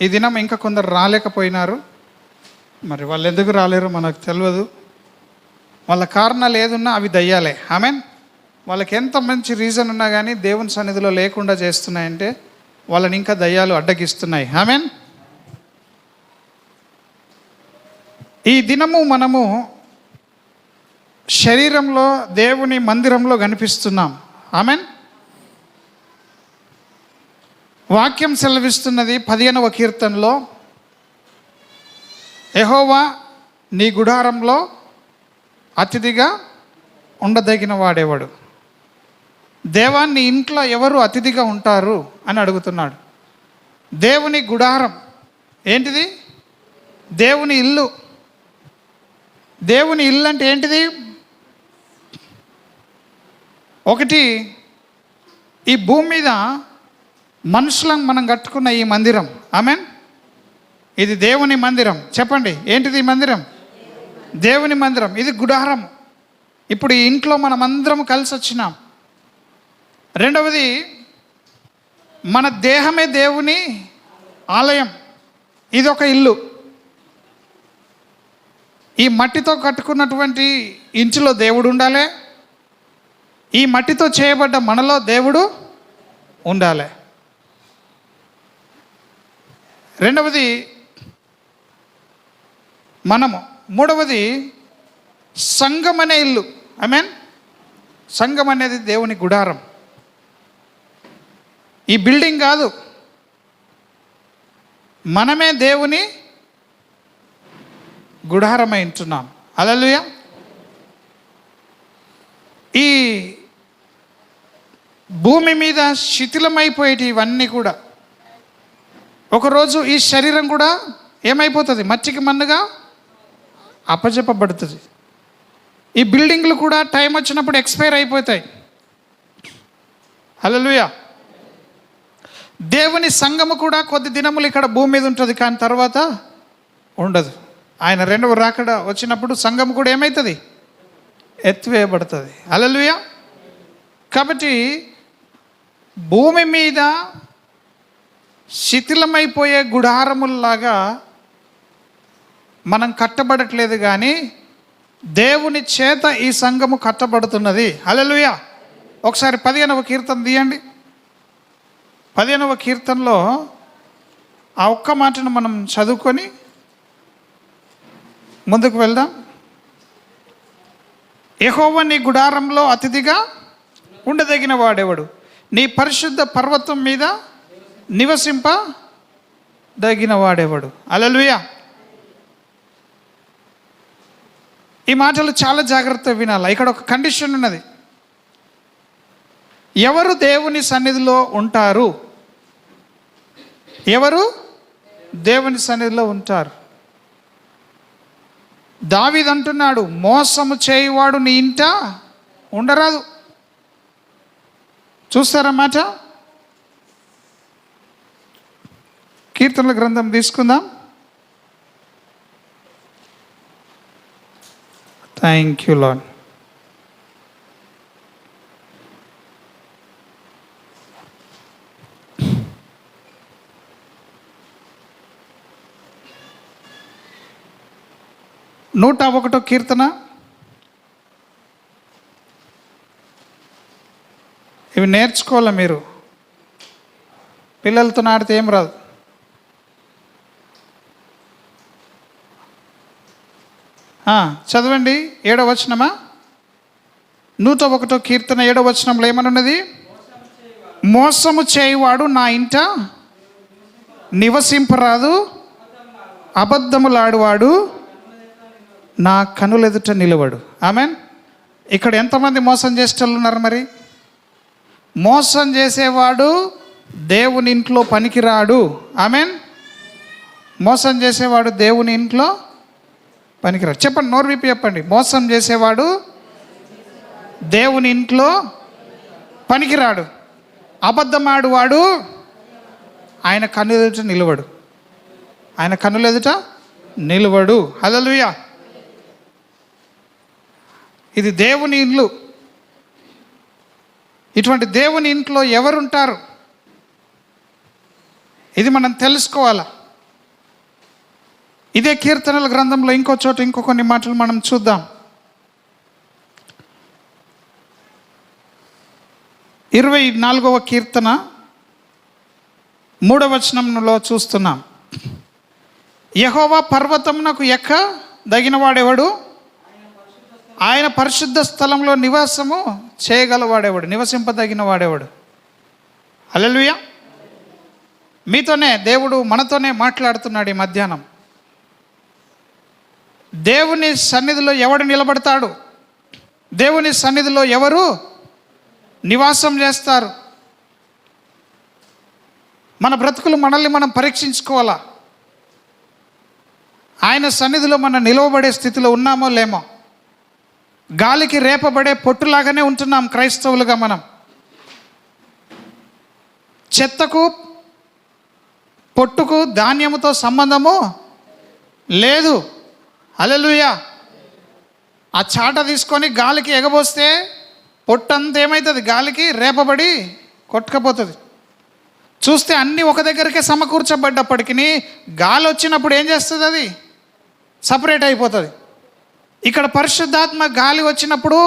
ఈ దినం ఇంకా కొందరు రాలేకపోయినారు. మరి వాళ్ళు ఎందుకు రాలేరు మనకు తెలియదు. వాళ్ళ కారణాలు ఏదున్నా అవి దయ్యాలే. ఆమెన్. వాళ్ళకి ఎంత మంచి రీజన్ ఉన్నా కానీ దేవుని సన్నిధిలో లేకుండా చేస్తున్నాయంటే వాళ్ళని ఇంకా దయ్యాలు అడ్డగిస్తున్నాయి. ఆమెన్. ఈ దినము మనము శరీరంలో దేవుని మందిరంలో కనిపిస్తున్నాం. ఆమెన్. వాక్యం సెలవిస్తున్నది 15వ కీర్తనలో, యెహోవా నీ గుడారంలో అతిథిగా ఉండదగిన వాడేవాడు. దేవాన్ని ఇంట్లో ఎవరు అతిథిగా ఉంటారు అని అడుగుతున్నాడు. దేవుని గుడారం ఏంటిది? దేవుని ఇల్లు. దేవుని ఇల్లు అంటే ఏంటిది? ఒకటి, ఈ భూమి మీద మనుషులను మనం కట్టుకున్న ఈ మందిరం. ఆమెన్. ఇది దేవుని మందిరం. చెప్పండి, ఏంటిది ఈ మందిరం? దేవుని మందిరం. ఇది గుడారం. ఇప్పుడు ఈ ఇంట్లో మనం అందరం కలిసి వచ్చినాం. రెండవది, మన దేహమే దేవుని ఆలయం. ఇది ఒక ఇల్లు. ఈ మట్టితో కట్టుకున్నటువంటి ఇంటిలో దేవుడు ఉండాలి. ఈ మట్టితో చేయబడ్డ మనలో దేవుడు ఉండాలి. రెండవది మనము. మూడవది సంఘం అనే ఇల్లు. ఆమేన్. సంఘం అనేది దేవుని గుడారం. ఈ బిల్డింగ్ కాదు, మనమే దేవుని గుడారమై ఉంటున్నాం. హల్లెలూయా. ఈ భూమి మీద శిథిలమైపోయేటి ఇవన్నీ కూడా ఒకరోజు ఈ శరీరం కూడా ఏమైపోతుంది? మట్టికి మన్నుగా అప్పచెప్పబడుతుంది. ఈ బిల్డింగ్లు కూడా టైం వచ్చినప్పుడు ఎక్స్పైర్ అయిపోతాయి. హల్లెలూయా. దేవుని సంఘము కూడా కొద్ది దినములు ఇక్కడ భూమి మీద ఉంటుంది, కానీ తర్వాత ఉండదు. ఆయన రెండవ రాకడ వచ్చినప్పుడు సంఘం కూడా ఏమవుతుంది? ఎత్తివేయబడుతుంది. హల్లెలూయా. కాబట్టి భూమి మీద శిథిలమైపోయే గుడారముల్లాగా మనం కట్టబడట్లేదు, కానీ దేవుని చేత ఈ సంఘము కట్టబడుతున్నది. హల్లెలూయా. ఒకసారి 15వ కీర్తన తీయండి. 15వ కీర్తనలో ఆ ఒక్క మాటను మనం చదువుకొని ముందుకు వెళ్దాం. యెహోవా నీ గుడారంలో అతిథిగా ఉండదగిన వాడెవడు? నీ పరిశుద్ధ పర్వతం మీద నివసింపదగిన వాడెవడు? హల్లెలూయా. ఈ మాటలు చాలా జాగ్రత్తగా వినాలి. ఇక్కడ ఒక కండిషన్ ఉన్నది. ఎవరు దేవుని సన్నిధిలో ఉంటారు? ఎవరు దేవుని సన్నిధిలో ఉంటారు? దావీదు అంటున్నాడు, మోసము చేయువాడు నీ ఇంట ఉండరాదు. చూస్తారన్నమాట. కీర్తనల గ్రంథం తీసుకుందాం. Thank you lord. నూట 1వ కీర్తన. ఇవి నేర్చుకోవాలి మీరు. పిల్లలతో ఆడితే ఏం రాదు. చదవండి. 7వ వచనమా? 101వ కీర్తన 7వ వచనంలో ఏమనున్నది? మోసము చేయువాడు నా ఇంట నివసింపరాదు, అబద్ధములాడువాడు నా కనులెదుట నిలవడు. ఆమెన్. ఇక్కడ ఎంతమంది మోసం చేసేటోళ్ళు ఉన్నారు? మరి మోసం చేసేవాడు దేవుని ఇంట్లో పనికిరాడు. ఆమెన్. మోసం చేసేవాడు దేవుని ఇంట్లో పనికిరాడు. చెప్పండి, నోరు విప్పి చెప్పండి. మోసం చేసేవాడు దేవుని ఇంట్లో పనికిరాడు. అబద్ధమాడువాడు ఆయన కన్నులెదుట నిలవడు. ఆయన కన్నులెదుట నిలవడు. హల్లెలూయా. ఇది దేవుని ఇల్లు. ఇటువంటి దేవుని ఇంట్లో ఎవరుంటారు? ఇది మనం తెలుసుకోవాలా. ఇదే కీర్తనల గ్రంథంలో ఇంకో చోట ఇంకో కొన్ని మాటలు మనం చూద్దాం. 24వ కీర్తన 3వ వచనంలో చూస్తున్నాం. యెహోవా పర్వతమునకు ఎక్క దగినవాడెవడు, ఆయన పరిశుద్ధ స్థలంలో నివాసము చేయగలవాడేవాడు, నివసింపదగిన వాడేవాడు. హల్లెలూయా. మీతోనే దేవుడు మనతోనే మాట్లాడుతున్నాడు ఈ మధ్యాహ్నం. దేవుని సన్నిధిలో ఎవడు నిలబడతాడు, దేవుని సన్నిధిలో ఎవరు నివాసం చేస్తారు? మన బ్రతుకులు మనల్ని మనం పరీక్షించుకోవాలా. ఆయన సన్నిధిలో మనం నిలవబడే స్థితిలో ఉన్నామో లేమో. గాలికి రేపబడే పొట్టులాగానే ఉంటున్నాం క్రైస్తవులుగా. మనం చెత్తకు పొట్టుకు ధాన్యముతో సంబంధము లేదు. హల్లెలూయా. ఆ చాట తీసుకొని గాలికి ఎగబోస్తే పొట్టంతా ఏమవుతుంది? గాలికి రేపబడి కొట్టుకపోతుంది. చూస్తే అన్నీ ఒక దగ్గరికే సమకూర్చబడ్డప్పటికీ గాలి వచ్చినప్పుడు ఏం చేస్తుంది? అది సపరేట్ అయిపోతుంది. ఇక్కడ పరిశుద్ధాత్మ గాలి వచ్చినప్పుడు,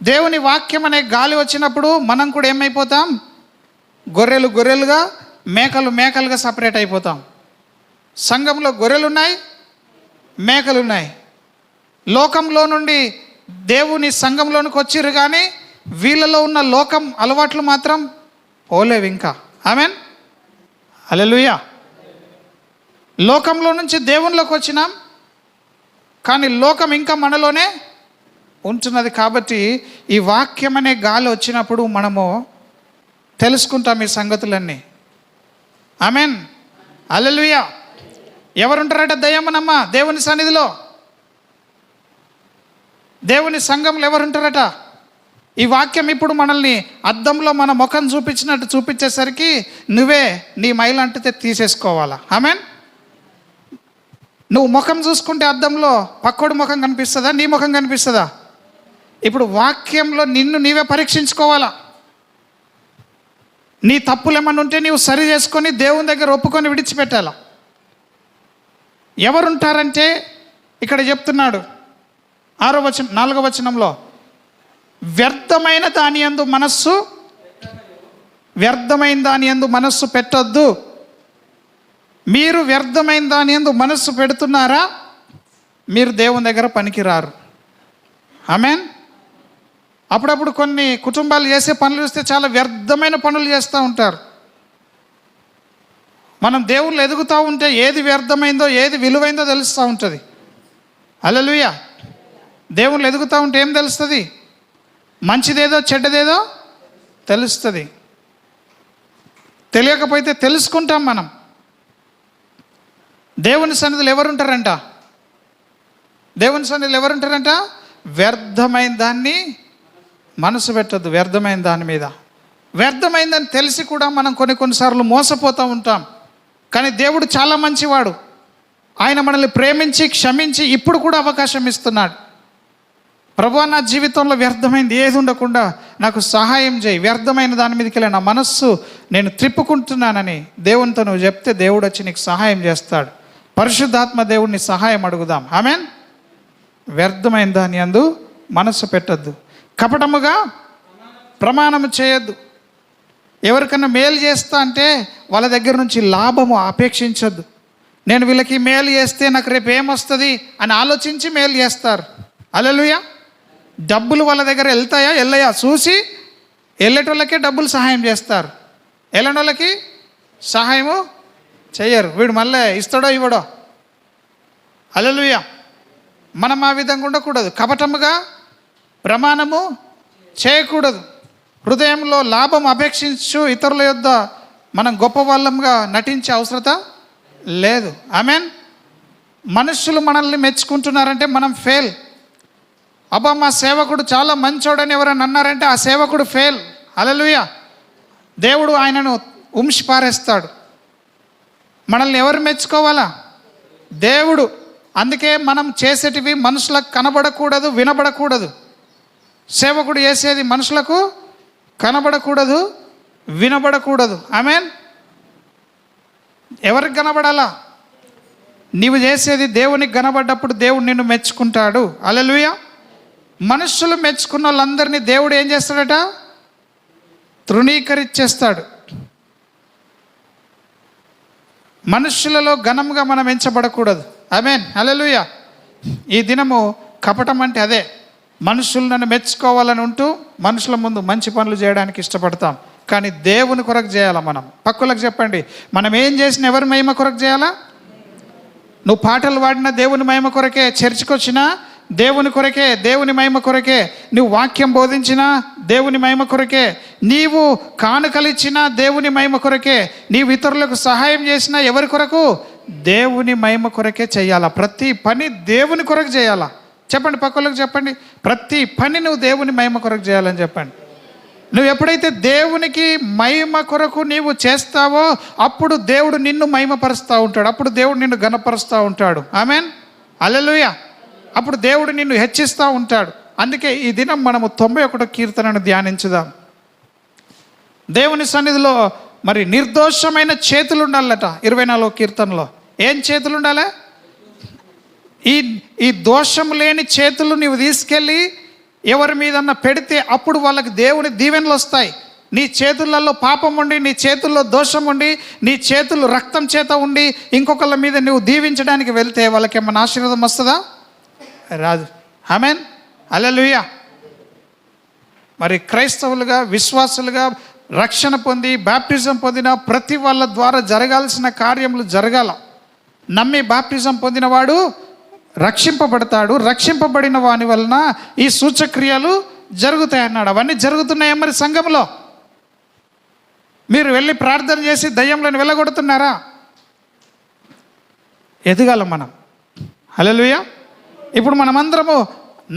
దేవుని వాక్యం అనే గాలి వచ్చినప్పుడు మనం కూడా ఏమైపోతాం? గొర్రెలు గొర్రెలుగా, మేకలు మేకలుగా సపరేట్ అయిపోతాం. సంఘంలో గొర్రెలు ఉన్నాయి, మేకలు ఉన్నాయి. లోకంలో నుండి దేవుని సంఘంలోనికి వచ్చిర్రు, కానీ వీళ్ళలో ఉన్న లోకం అలవాట్లు మాత్రం పోలేవు ఇంకా. ఆమేన్. హల్లెలూయా. లోకంలో నుంచి దేవునిలోకి వచ్చినాం, కానీ లోకం ఇంకా మనలోనే ఉంటున్నది. కాబట్టి ఈ వాక్యం అనే గాలి వచ్చినప్పుడు మనము తెలుసుకుంటాం ఈ సంగతులన్నీ. ఆమేన్. హల్లెలూయా. ఎవరుంటారట దయ్యమనమ్మ దేవుని సన్నిధిలో? దేవుని సంఘంలో ఎవరుంటారట? ఈ వాక్యం ఇప్పుడు మనల్ని అద్దంలో మన ముఖం చూపించినట్టు చూపించేసరికి నువ్వే నీ మైలు అంటితే తీసేసుకోవాలా. ఆమేన్. నువ్వు ముఖం చూసుకుంటే అద్దంలో పక్కోడి ముఖం కనిపిస్తుందా, నీ ముఖం కనిపిస్తుందా? ఇప్పుడు వాక్యంలో నిన్ను నీవే పరీక్షించుకోవాలా. నీ తప్పులు ఏమన్నా ఉంటే నీవు సరి చేసుకొని దేవుని దగ్గర ఒప్పుకొని విడిచిపెట్టాలా. ఎవరుంటారంటే ఇక్కడ చెప్తున్నాడు 4వ వచనంలో, వ్యర్థమైన దాని యందు మనస్సు పెట్టొద్దు. మీరు వ్యర్థమైన దాని యందు మనస్సు పెడుతున్నారా, మీరు దేవుని దగ్గర పనికిరారు. ఆమేన్. అప్పుడప్పుడు కొన్ని కుటుంబాలు చేసే పనులు చూస్తే చాలా వ్యర్థమైన పనులు చేస్తూ ఉంటారు. మనం దేవుళ్ళు ఎదుగుతూ ఉంటే ఏది వ్యర్థమైందో ఏది విలువైందో తెలుస్తూ ఉంటుంది. హల్లెలూయా. దేవుళ్ళు ఎదుగుతూ ఉంటే ఏం తెలుస్తుంది? మంచిదేదో చెడ్డదేదో తెలుస్తుంది. తెలియకపోతే తెలుసుకుంటాం మనం. దేవుని సన్నిధిలో ఎవరుంటారంట? దేవుని సన్నిధిలో ఎవరుంటారంట? వ్యర్థమైన దాన్ని మనసు పెట్టద్దు. వ్యర్థమైన దాని మీద, వ్యర్థమైందని తెలిసి కూడా మనం కొన్నిసార్లు మోసపోతూ ఉంటాం. కానీ దేవుడు చాలా మంచివాడు. ఆయన మనల్ని ప్రేమించి క్షమించి ఇప్పుడు కూడా అవకాశం ఇస్తున్నాడు. ప్రభువా, నా జీవితంలో వ్యర్థమైంది ఏది ఉండకుండా నాకు సహాయం చేయి, వ్యర్థమైన దాని మీదకి వెళ్ళి నా మనస్సు నేను త్రిప్పుకుంటున్నానని దేవునితో నువ్వు చెప్తే దేవుడు వచ్చి నీకు సహాయం చేస్తాడు. పరిశుద్ధాత్మ దేవుడిని సహాయం అడుగుదాం. ఆమేన్. వ్యర్థమైన దాని యందు మనస్సు పెట్టద్దు. కపటముగా ప్రమాణము చేయొద్దు. ఎవరికన్నా మేలు చేస్తా అంటే వాళ్ళ దగ్గర నుంచి లాభము అపేక్షించొద్దు. నేను వీళ్ళకి మేలు చేస్తే నాకు రేపు ఏమొస్తుంది అని ఆలోచించి మేలు చేస్తారు. హల్లెలూయా. డబ్బులు వాళ్ళ దగ్గర వెళ్తాయా వెళ్ళయా చూసి వెళ్ళేటోళ్ళకే డబ్బులు సహాయం చేస్తారు, వెళ్ళనోళ్ళకి సహాయము చెయ్యరు. వీడు మళ్ళీ ఇస్తాడో ఇవ్వడో. హల్లెలూయా. మనం ఆ విధంగా ఉండకూడదు. కపటముగా ప్రమాణము చేయకూడదు. హృదయంలో లాభం అపేక్షించు ఇతరుల యొద్ద మనం గొప్ప వాళ్ళంగా నటించే అవసరత లేదు. ఆమేన్. మనుషులు మనల్ని మెచ్చుకుంటున్నారంటే మనం ఫెయిల్. అబ్బా, మా సేవకుడు చాలా మంచోడని ఎవరైనా అన్నారంటే ఆ సేవకుడు ఫెయిల్. హల్లెలూయా. దేవుడు ఆయనను ఉంచి పారేస్తాడు. మనల్ని ఎవరు మెచ్చుకోవాలా? దేవుడు. అందుకే మనం చేసేటివి మనుషులకు కనబడకూడదు, వినబడకూడదు. సేవకుడు చేసేది మనుషులకు కనబడకూడదు, వినబడకూడదు. ఆమేన్. ఎవరికి కనబడాలా? నీవు చేసేది దేవునికి కనబడ్డప్పుడు దేవుడు నిన్ను మెచ్చుకుంటాడు. హల్లెలూయా. మనుషులు మెచ్చుకున్న వాళ్ళందరినీ దేవుడు ఏం చేస్తాడట? తృణీకరించేస్తాడు. మనుషులలో ఘనంగా మనం ఎంచబడకూడదు. ఆమేన్, హల్లెలూయా. ఈ దినము కపటం అంటే అదే. మనుషులు నన్ను మెచ్చుకోవాలని ఉంటూ మనుషుల ముందు మంచి పనులు చేయడానికి ఇష్టపడతాం, కానీ దేవుని కొరకు చేయాలా. మనం పక్కులకు చెప్పండి, మనం ఏం చేసినా ఎవరి మహిమ కొరకు చేయాలా? నువ్వు పాటలు పాడినా దేవుని మహిమ కొరకే, చర్చికి వచ్చినా దేవుని కొరకే, దేవుని మహిమ కొరకే. నువ్వు వాక్యం బోధించినా దేవుని మహిమ కొరకే, నీవు కానుకలిచ్చినా దేవుని మహిమ కొరకే, నీవు ఇతరులకు సహాయం చేసినా ఎవరి కొరకు? దేవుని మహిమ కొరకే చేయాలా. ప్రతి పని దేవుని కొరకు చేయాలా. చెప్పండి, పక్కలకు చెప్పండి, ప్రతి పని నువ్వు దేవుని మహిమ కొరకు చేయాలని చెప్పండి. నువ్వు ఎప్పుడైతే దేవునికి మహిమ కొరకు నీవు చేస్తావో అప్పుడు దేవుడు నిన్ను మహిమపరుస్తూ ఉంటాడు, అప్పుడు దేవుడు నిన్ను ఘనపరుస్తూ ఉంటాడు. ఆమేన్, హల్లెలూయా. అప్పుడు దేవుడు నిన్ను హెచ్చిస్తూ ఉంటాడు. అందుకే ఈ దినం మనము 91 కీర్తనను ధ్యానించుదాం. దేవుని సన్నిధిలో మరి నిర్దోషమైన చేతులు ఉండాలట. 24 కీర్తనలో ఏం చేతులు ఉండాలి? ఈ దోషం లేని చేతులు నీవు తీసుకెళ్ళి ఎవరి మీదన్నా పెడితే అప్పుడు వాళ్ళకి దేవుని దీవెనలు వస్తాయి. నీ చేతులలో పాపం ఉండి, నీ చేతుల్లో దోషం ఉండి, నీ చేతులు రక్తం చేత ఉండి ఇంకొకళ్ళ మీద నువ్వు దీవించడానికి వెళ్తే వాళ్ళకి ఏమన్నా ఆశీర్వాదం వస్తుందా? రాదు. ఆమేన్, హల్లెలూయా. మరి క్రైస్తవులుగా, విశ్వాసులుగా రక్షణ పొంది బాప్టిజం పొందిన ప్రతి వాళ్ళ ద్వారా జరగాల్సిన కార్యములు జరగాల. నమ్మి బాప్టిజం పొందినవాడు రక్షింపబడతాడు, రక్షింపబడిన వాని వలన ఈ సూచక్రియలు జరుగుతాయి అన్నాడు. అవన్నీ జరుగుతున్నాయి మరి సంఘంలో. మీరు వెళ్ళి ప్రార్థన చేసి దయ్యంలను వెళ్ళగొడుతున్నారా? ఎదగాల మనం. హల్లెలూయా. ఇప్పుడు మనమందరము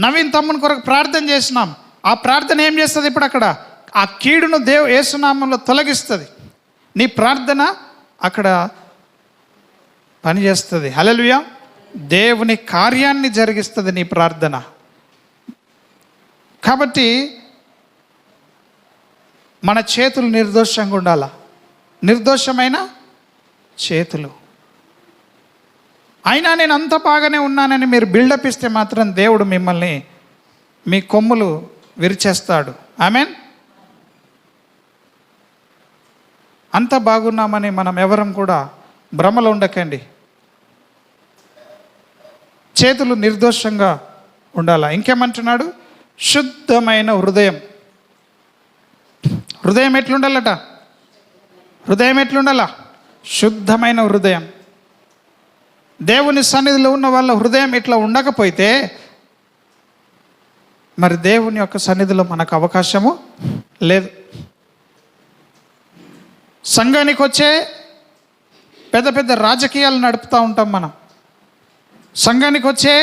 నవీన్ తమ్ముని కొరకు ప్రార్థన చేసినాం. ఆ ప్రార్థన ఏం చేస్తుంది? ఇప్పుడు అక్కడ ఆ కీడును యేసునామంలో తొలగిస్తుంది. నీ ప్రార్థన అక్కడ పనిచేస్తుంది. హల్లెలూయా. దేవుని కార్యాన్ని జరిగిస్తుంది నీ ప్రార్థన. కాబట్టి మన చేతులు నిర్దోషంగా ఉండాల. నిర్దోషమైన చేతులు. అయినా నేను అంత బాగానే ఉన్నానని మీరు బిల్డప్ ఇస్తే మాత్రం దేవుడు మిమ్మల్ని, మీ కొమ్ములు విరిచేస్తాడు. ఆమేన్. అంత బాగున్నామని మనం ఎవరం కూడా భ్రమలో ఉండకండి. చేతులు నిర్దోషంగా ఉండాలా. ఇంకేమంటున్నాడు? శుద్ధమైన హృదయం. హృదయం ఎట్లుండాలట? హృదయం ఎట్లుండాలా? శుద్ధమైన హృదయం. దేవుని సన్నిధిలో ఉన్న వాళ్ళ హృదయం ఇట్లా ఉండకపోతే మరి దేవుని యొక్క సన్నిధిలో మనకు అవకాశము లేదు. సంఘానికి వచ్చే పెద్ద పెద్ద రాజకీయాలు నడుపుతూ ఉంటాం మనం. సంఘానికి వచ్చే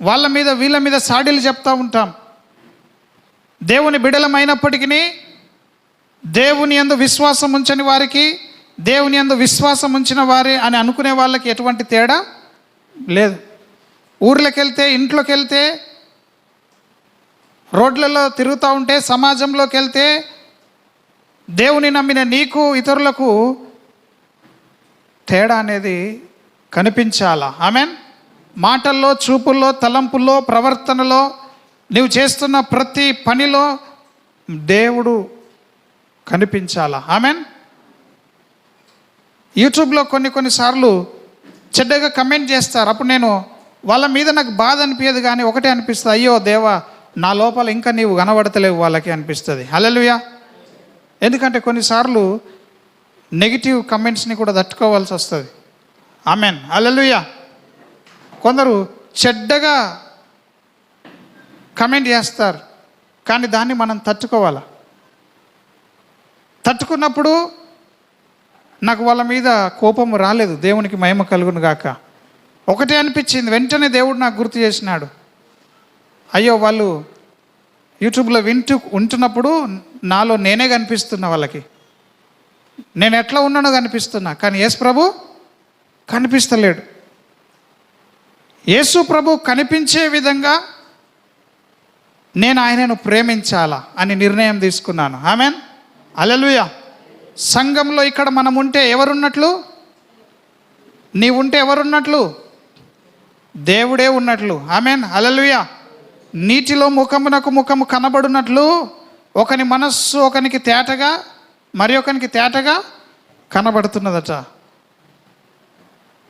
వాళ్ళ మీద వీళ్ళ మీద సాడీలు చెప్తూ ఉంటాం. దేవుని బిడలమైనప్పటికీ దేవుని యందు విశ్వాసం ఉంచని వారికి, దేవుని యందు విశ్వాసం ఉంచిన వారే అని అనుకునే వాళ్ళకి ఎటువంటి తేడా లేదు. ఊర్లోకి వెళ్తే, ఇంట్లోకి వెళ్తే, రోడ్లలో తిరుగుతూ ఉంటే, సమాజంలోకి వెళ్తే దేవుని నమ్మిన నీకు ఇతరులకు తేడా అనేది కనిపించాలా. ఆమేన్. మాటల్లో, చూపుల్లో, తలంపుల్లో, ప్రవర్తనలో, నువ్వు చేస్తున్న ప్రతి పనిలో దేవుడు కనిపించాలా. ఆమేన్. యూట్యూబ్లో కొన్నిసార్లు చెడ్డగా కమెంట్ చేస్తారు. అప్పుడు నేను వాళ్ళ మీద నాకు బాధ అనిపించదు, కానీ ఒకటే అనిపిస్తుంది, అయ్యో దేవా, నా లోపల ఇంకా నీవు కనబడతలేవు వాళ్ళకి అనిపిస్తుంది. హల్లెలూయా. ఎందుకంటే కొన్నిసార్లు నెగిటివ్ కమెంట్స్ని కూడా తట్టుకోవాల్సి వస్తుంది. ఆమేన్, హల్లెలూయా. కొందరు చెడ్డగా కమెంట్ చేస్తారు, కానీ దాన్ని మనం తట్టుకోవాలి. తట్టుకున్నప్పుడు నాకు వాళ్ళ మీద కోపం రాలేదు, దేవునికి మహిమ కలుగును గాక. ఒకటే అనిపించింది, వెంటనే దేవుడు నాకు గుర్తు చేసినాడు, అయ్యో వాళ్ళు యూట్యూబ్లో ఉంటున్నప్పుడు నాలో నేనే కనిపిస్తున్నా, వాళ్ళకి నేను ఎట్లా ఉన్నానో కనిపిస్తున్నా, కానీ యేసు ప్రభు కనిపిస్తలేడు. యేసు ప్రభు కనిపించే విధంగా నేను ఆయనను ప్రేమించాలా అని నిర్ణయం తీసుకున్నాను. ఆమేన్, హల్లెలూయా. సంఘంలో ఇక్కడ మనం ఉంటే ఎవరున్నట్లు? నీవుంటే ఎవరున్నట్లు? దేవుడే ఉన్నట్లు. ఆమెన్, హల్లెలూయా. నీటిలో ముఖమునకు ముఖము కనబడినట్లు ఒకని మనస్సు ఒకనికి తేటగా మరి ఒకనికి తేటగా కనబడుతున్నదట.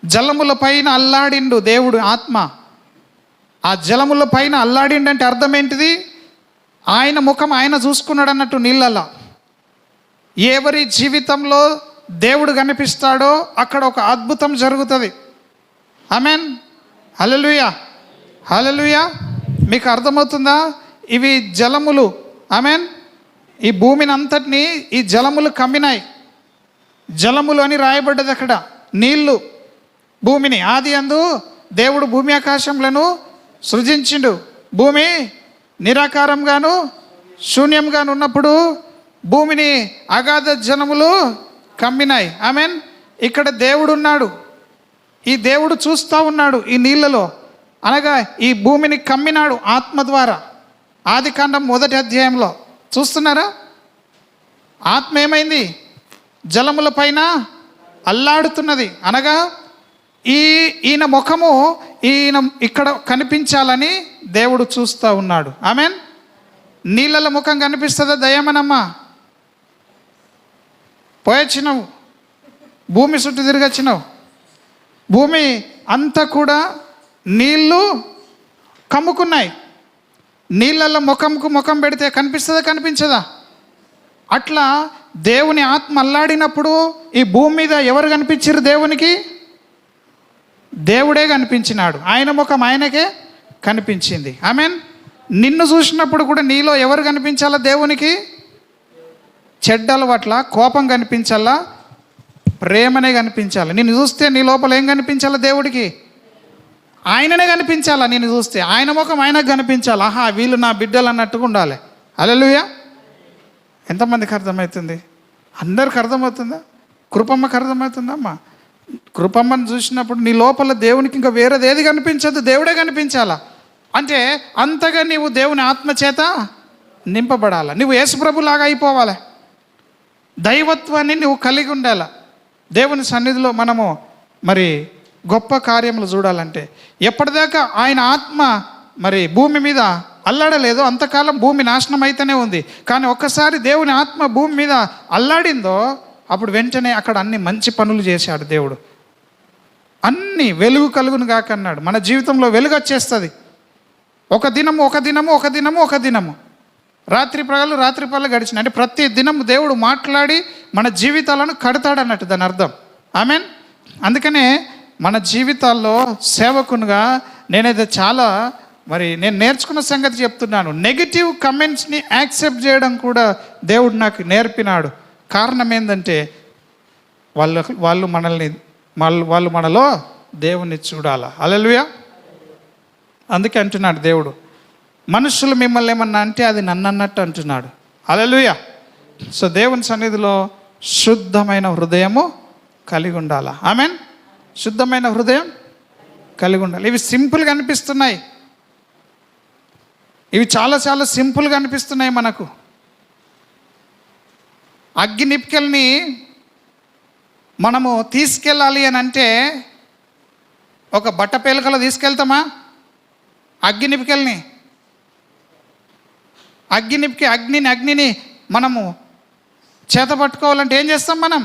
జలముల పైన అల్లాడిండు దేవుడు ఆత్మ. ఆ జలముల పైన అల్లాడిండంటే అర్థం ఏంటిది? ఆయన ముఖం ఆయన చూసుకున్నాడు అన్నట్టు నీళ్ళల్లో. ఎవరి జీవితంలో దేవుడు కనిపిస్తాడో అక్కడ ఒక అద్భుతం జరుగుతుంది. ఆమెన్, హల్లెలూయా, హల్లెలూయా. మీకు అర్థమవుతుందా? ఇవి జలములు. ఆమెన్. ఈ భూమిని అంతటినీ ఈ జలములు కమ్మినాయి. జలములు అని రాయబడ్డది అక్కడ. నీళ్లు భూమిని. ఆది అందు దేవుడు భూమి ఆకాశములను సృజించిండు. భూమి నిరాకారంగాను శూన్యంగాను ఉన్నప్పుడు భూమిని అగాధ జలములు కమ్మినాయి. ఆమెన్. ఇక్కడ దేవుడు ఉన్నాడు. ఈ దేవుడు చూస్తూ ఉన్నాడు ఈ నీళ్ళలో, అనగా ఈ భూమిని కమ్మినాడు ఆత్మ ద్వారా. ఆదికాండం 1వ అధ్యాయంలో చూస్తున్నారా? ఆత్మ ఏమైంది? జలముల పైన అల్లాడుతున్నది. అనగా ఈయన ముఖము ఈయన ఇక్కడ కనిపించాలని దేవుడు చూస్తూ ఉన్నాడు. ఆమెన్. నీళ్ళలో ముఖం కనిపిస్తుందా? దయ్యమనమ్మా, పోయొచ్చినావు, భూమి చుట్టూ తిరిగొచ్చినావు. భూమి అంతా కూడా నీళ్ళు కమ్ముకున్నాయి. నీళ్ళల్లో ముఖంకు ముఖం పెడితే కనిపిస్తుందా? కనిపించదా? అట్లా దేవుని ఆత్మ అల్లాడినప్పుడు ఈ భూమి మీద ఎవరు కనిపించారు దేవునికి? దేవుడే కనిపించినాడు. ఆయన ముఖం ఆయనకే కనిపించింది. ఆమెన్. నిన్ను చూసినప్పుడు కూడా నీలో ఎవరు కనిపించాలా దేవునికి? చెడ్డల పట్ల కోపం కనిపించాలా, ప్రేమనే కనిపించాలి. నిన్ను చూస్తే నీ లోపల ఏం కనిపించాలా దేవుడికి? ఆయననే కనిపించాలా. నేను చూస్తే ఆయన ముఖం ఆయనకు కనిపించాలి. ఆహా, వీళ్ళు నా బిడ్డలు అన్నట్టుగా ఉండాలి. హల్లెలూయా. ఎంతమందికి అర్థమవుతుంది? అందరికి అర్థమవుతుందా? కృపమ్మకి అర్థమవుతుందా? అమ్మా, కృపమ్మని చూసినప్పుడు నీ లోపల దేవునికి ఇంకా వేరేది ఏది కనిపించదు, దేవుడే కనిపించాలా. అంటే అంతగా నీవు దేవుని ఆత్మచేత నింపబడాలి. నువ్వు యేసుప్రభులాగా అయిపోవాలి. దైవత్వాన్ని నువ్వు కలిగి ఉండాలి. దేవుని సన్నిధిలో మనము మరి గొప్ప కార్యములు చూడాలంటే ఎప్పటిదాకా ఆయన ఆత్మ మరి భూమి మీద అల్లాడలేదో అంతకాలం భూమి నాశనం అయితేనే ఉంది. కానీ ఒక్కసారి దేవుని ఆత్మ భూమి మీద అల్లాడిందో అప్పుడు వెంటనే అక్కడ అన్ని మంచి పనులు చేశాడు దేవుడు. అన్ని వెలుగు కలుగును గాక అన్నాడు. మన జీవితంలో వెలుగు వచ్చేస్తుంది. ఒక దినము రాత్రి పగలు గడిచిన అంటే ప్రతి దినము దేవుడు మాట్లాడి మన జీవితాలను కడతాడన్నట్టు దాని అర్థం. ఆమెన్. అందుకనే మన జీవితాల్లో సేవకునిగా నేనైతే చాలా నేను నేర్చుకున్న సంగతి చెప్తున్నాను. నెగిటివ్ కమెంట్స్ని యాక్సెప్ట్ చేయడం కూడా దేవుడు నాకు నేర్పినాడు. కారణం ఏంటంటే వాళ్ళు మనలో దేవుణ్ణి చూడాలా. హల్లెలూయా. అందుకే అంటున్నాడు దేవుడు, మనుషులు మిమ్మల్ని ఏమన్నా అంటే అది నన్ను అన్నట్టు అంటున్నాడు. హల్లెలూయా. సో దేవుని సన్నిధిలో శుద్ధమైన హృదయము కలిగి ఉండాలా. ఆమెన్. శుద్ధమైన హృదయం కలిగి ఉండాలి. ఇవి సింపుల్గా అనిపిస్తున్నాయి. ఇవి చాలా చాలా సింపుల్గా అనిపిస్తున్నాయి మనకు. అగ్గి నిప్కెల్ని మనము తీసుకెళ్ళాలి అని అంటే ఒక బట్ట పేలికలో తీసుకెళ్తామా? అగ్గి నిప్కెల్ని అగ్నిని మనము చేత పట్టుకోవాలంటే ఏం చేస్తాం? మనం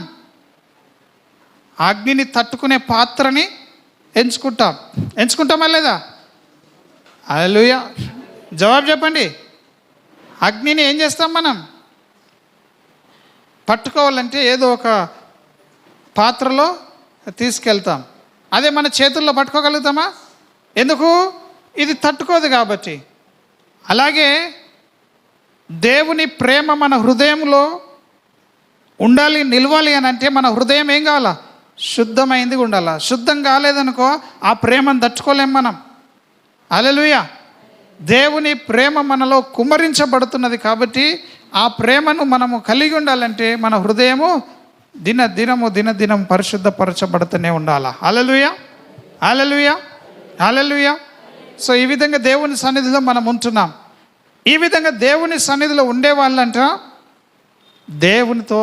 అగ్నిని తట్టుకునే పాత్రని ఎంచుకుంటామా లేదా? హల్లెలూయా. జవాబు చెప్పండి. అగ్నిని ఏం చేస్తాం? మనం పట్టుకోవాలంటే ఏదో ఒక పాత్రలో తీసుకెళ్తాం. అదే మన చేతుల్లో పట్టుకోగలుగుతామా? ఎందుకు? ఇది తట్టుకోదు కాబట్టి. అలాగే దేవుని ప్రేమ మన హృదయంలో ఉండాలి, నిలవాలి అని అంటే మన హృదయం ఏం కావాలా? శుద్ధమైంది ఉండాలా. శుద్ధం కాలేదనుకో ఆ ప్రేమను తట్టుకోలేం మనం. హల్లెలూయా. దేవుని ప్రేమ మనలో కుమ్మరించబడుతున్నది కాబట్టి ఆ ప్రేమను మనము కలిగి ఉండాలంటే మన హృదయము దినదినము పరిశుద్ధపరచబడుతూనే ఉండాలా. హల్లెలూయా, హల్లెలూయా, హల్లెలూయా. సో ఈ విధంగా దేవుని సన్నిధిలో మనం ఉంటున్నాం. ఈ విధంగా దేవుని సన్నిధిలో ఉండేవాళ్ళంట దేవునితో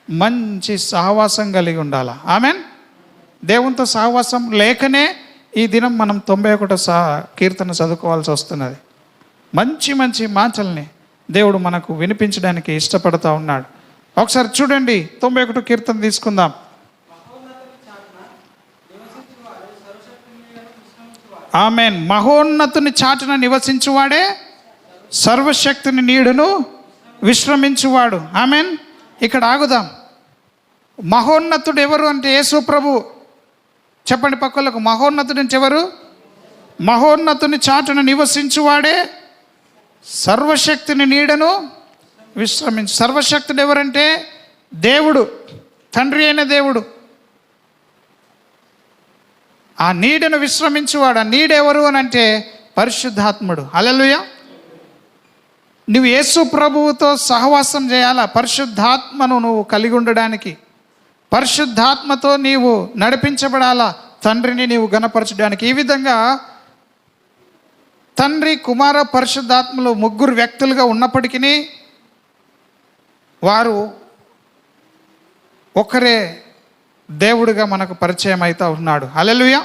మంచి సహవాసం కలిగి ఉండాలా. ఆమెన్. దేవునితో సహవాసం లేకనే ఈ దినం మనం 91 కీర్తన చదువుకోవాల్సి వస్తున్నది. మంచి మంచి మాటల్ని దేవుడు మనకు వినిపించడానికి ఇష్టపడుతూ ఉన్నాడు. ఒకసారి చూడండి, 91 కీర్తన తీసుకుందాం. ఆమేన్. మహోన్నతుని చాటున నివసించువాడే సర్వశక్తిని నీడును విశ్రమించువాడు. ఆమేన్. ఇక్కడ ఆగుదాం. మహోన్నతుడు ఎవరు అంటే యేసు ప్రభు. చెప్పండి పక్కలకు, మహోన్నతుడు అంటే ఎవరు? మహోన్నతుని చాటున నివసించువాడే సర్వశక్తిని నీడను విశ్రమించు. సర్వశక్తుడు ఎవరంటే దేవుడు, తండ్రి అయిన దేవుడు. ఆ నీడను విశ్రమించువాడు. ఆ నీడెవరు అని అంటే పరిశుద్ధాత్ముడు. హల్లెలూయా. నువ్వు యేసు ప్రభువుతో సహవాసం చేయాలా పరిశుద్ధాత్మను నువ్వు కలిగి ఉండడానికి. పరిశుద్ధాత్మతో నీవు నడిపించబడాలా తండ్రిని నీవు గణపరచడానికి. ఈ విధంగా తండ్రి, కుమార, పరిశుద్ధాత్మలు 3 వ్యక్తులుగా ఉన్నప్పటికీ వారు ఒకరే దేవుడిగా మనకు పరిచయం అవుతూ ఉన్నాడు. హల్లెలూయా.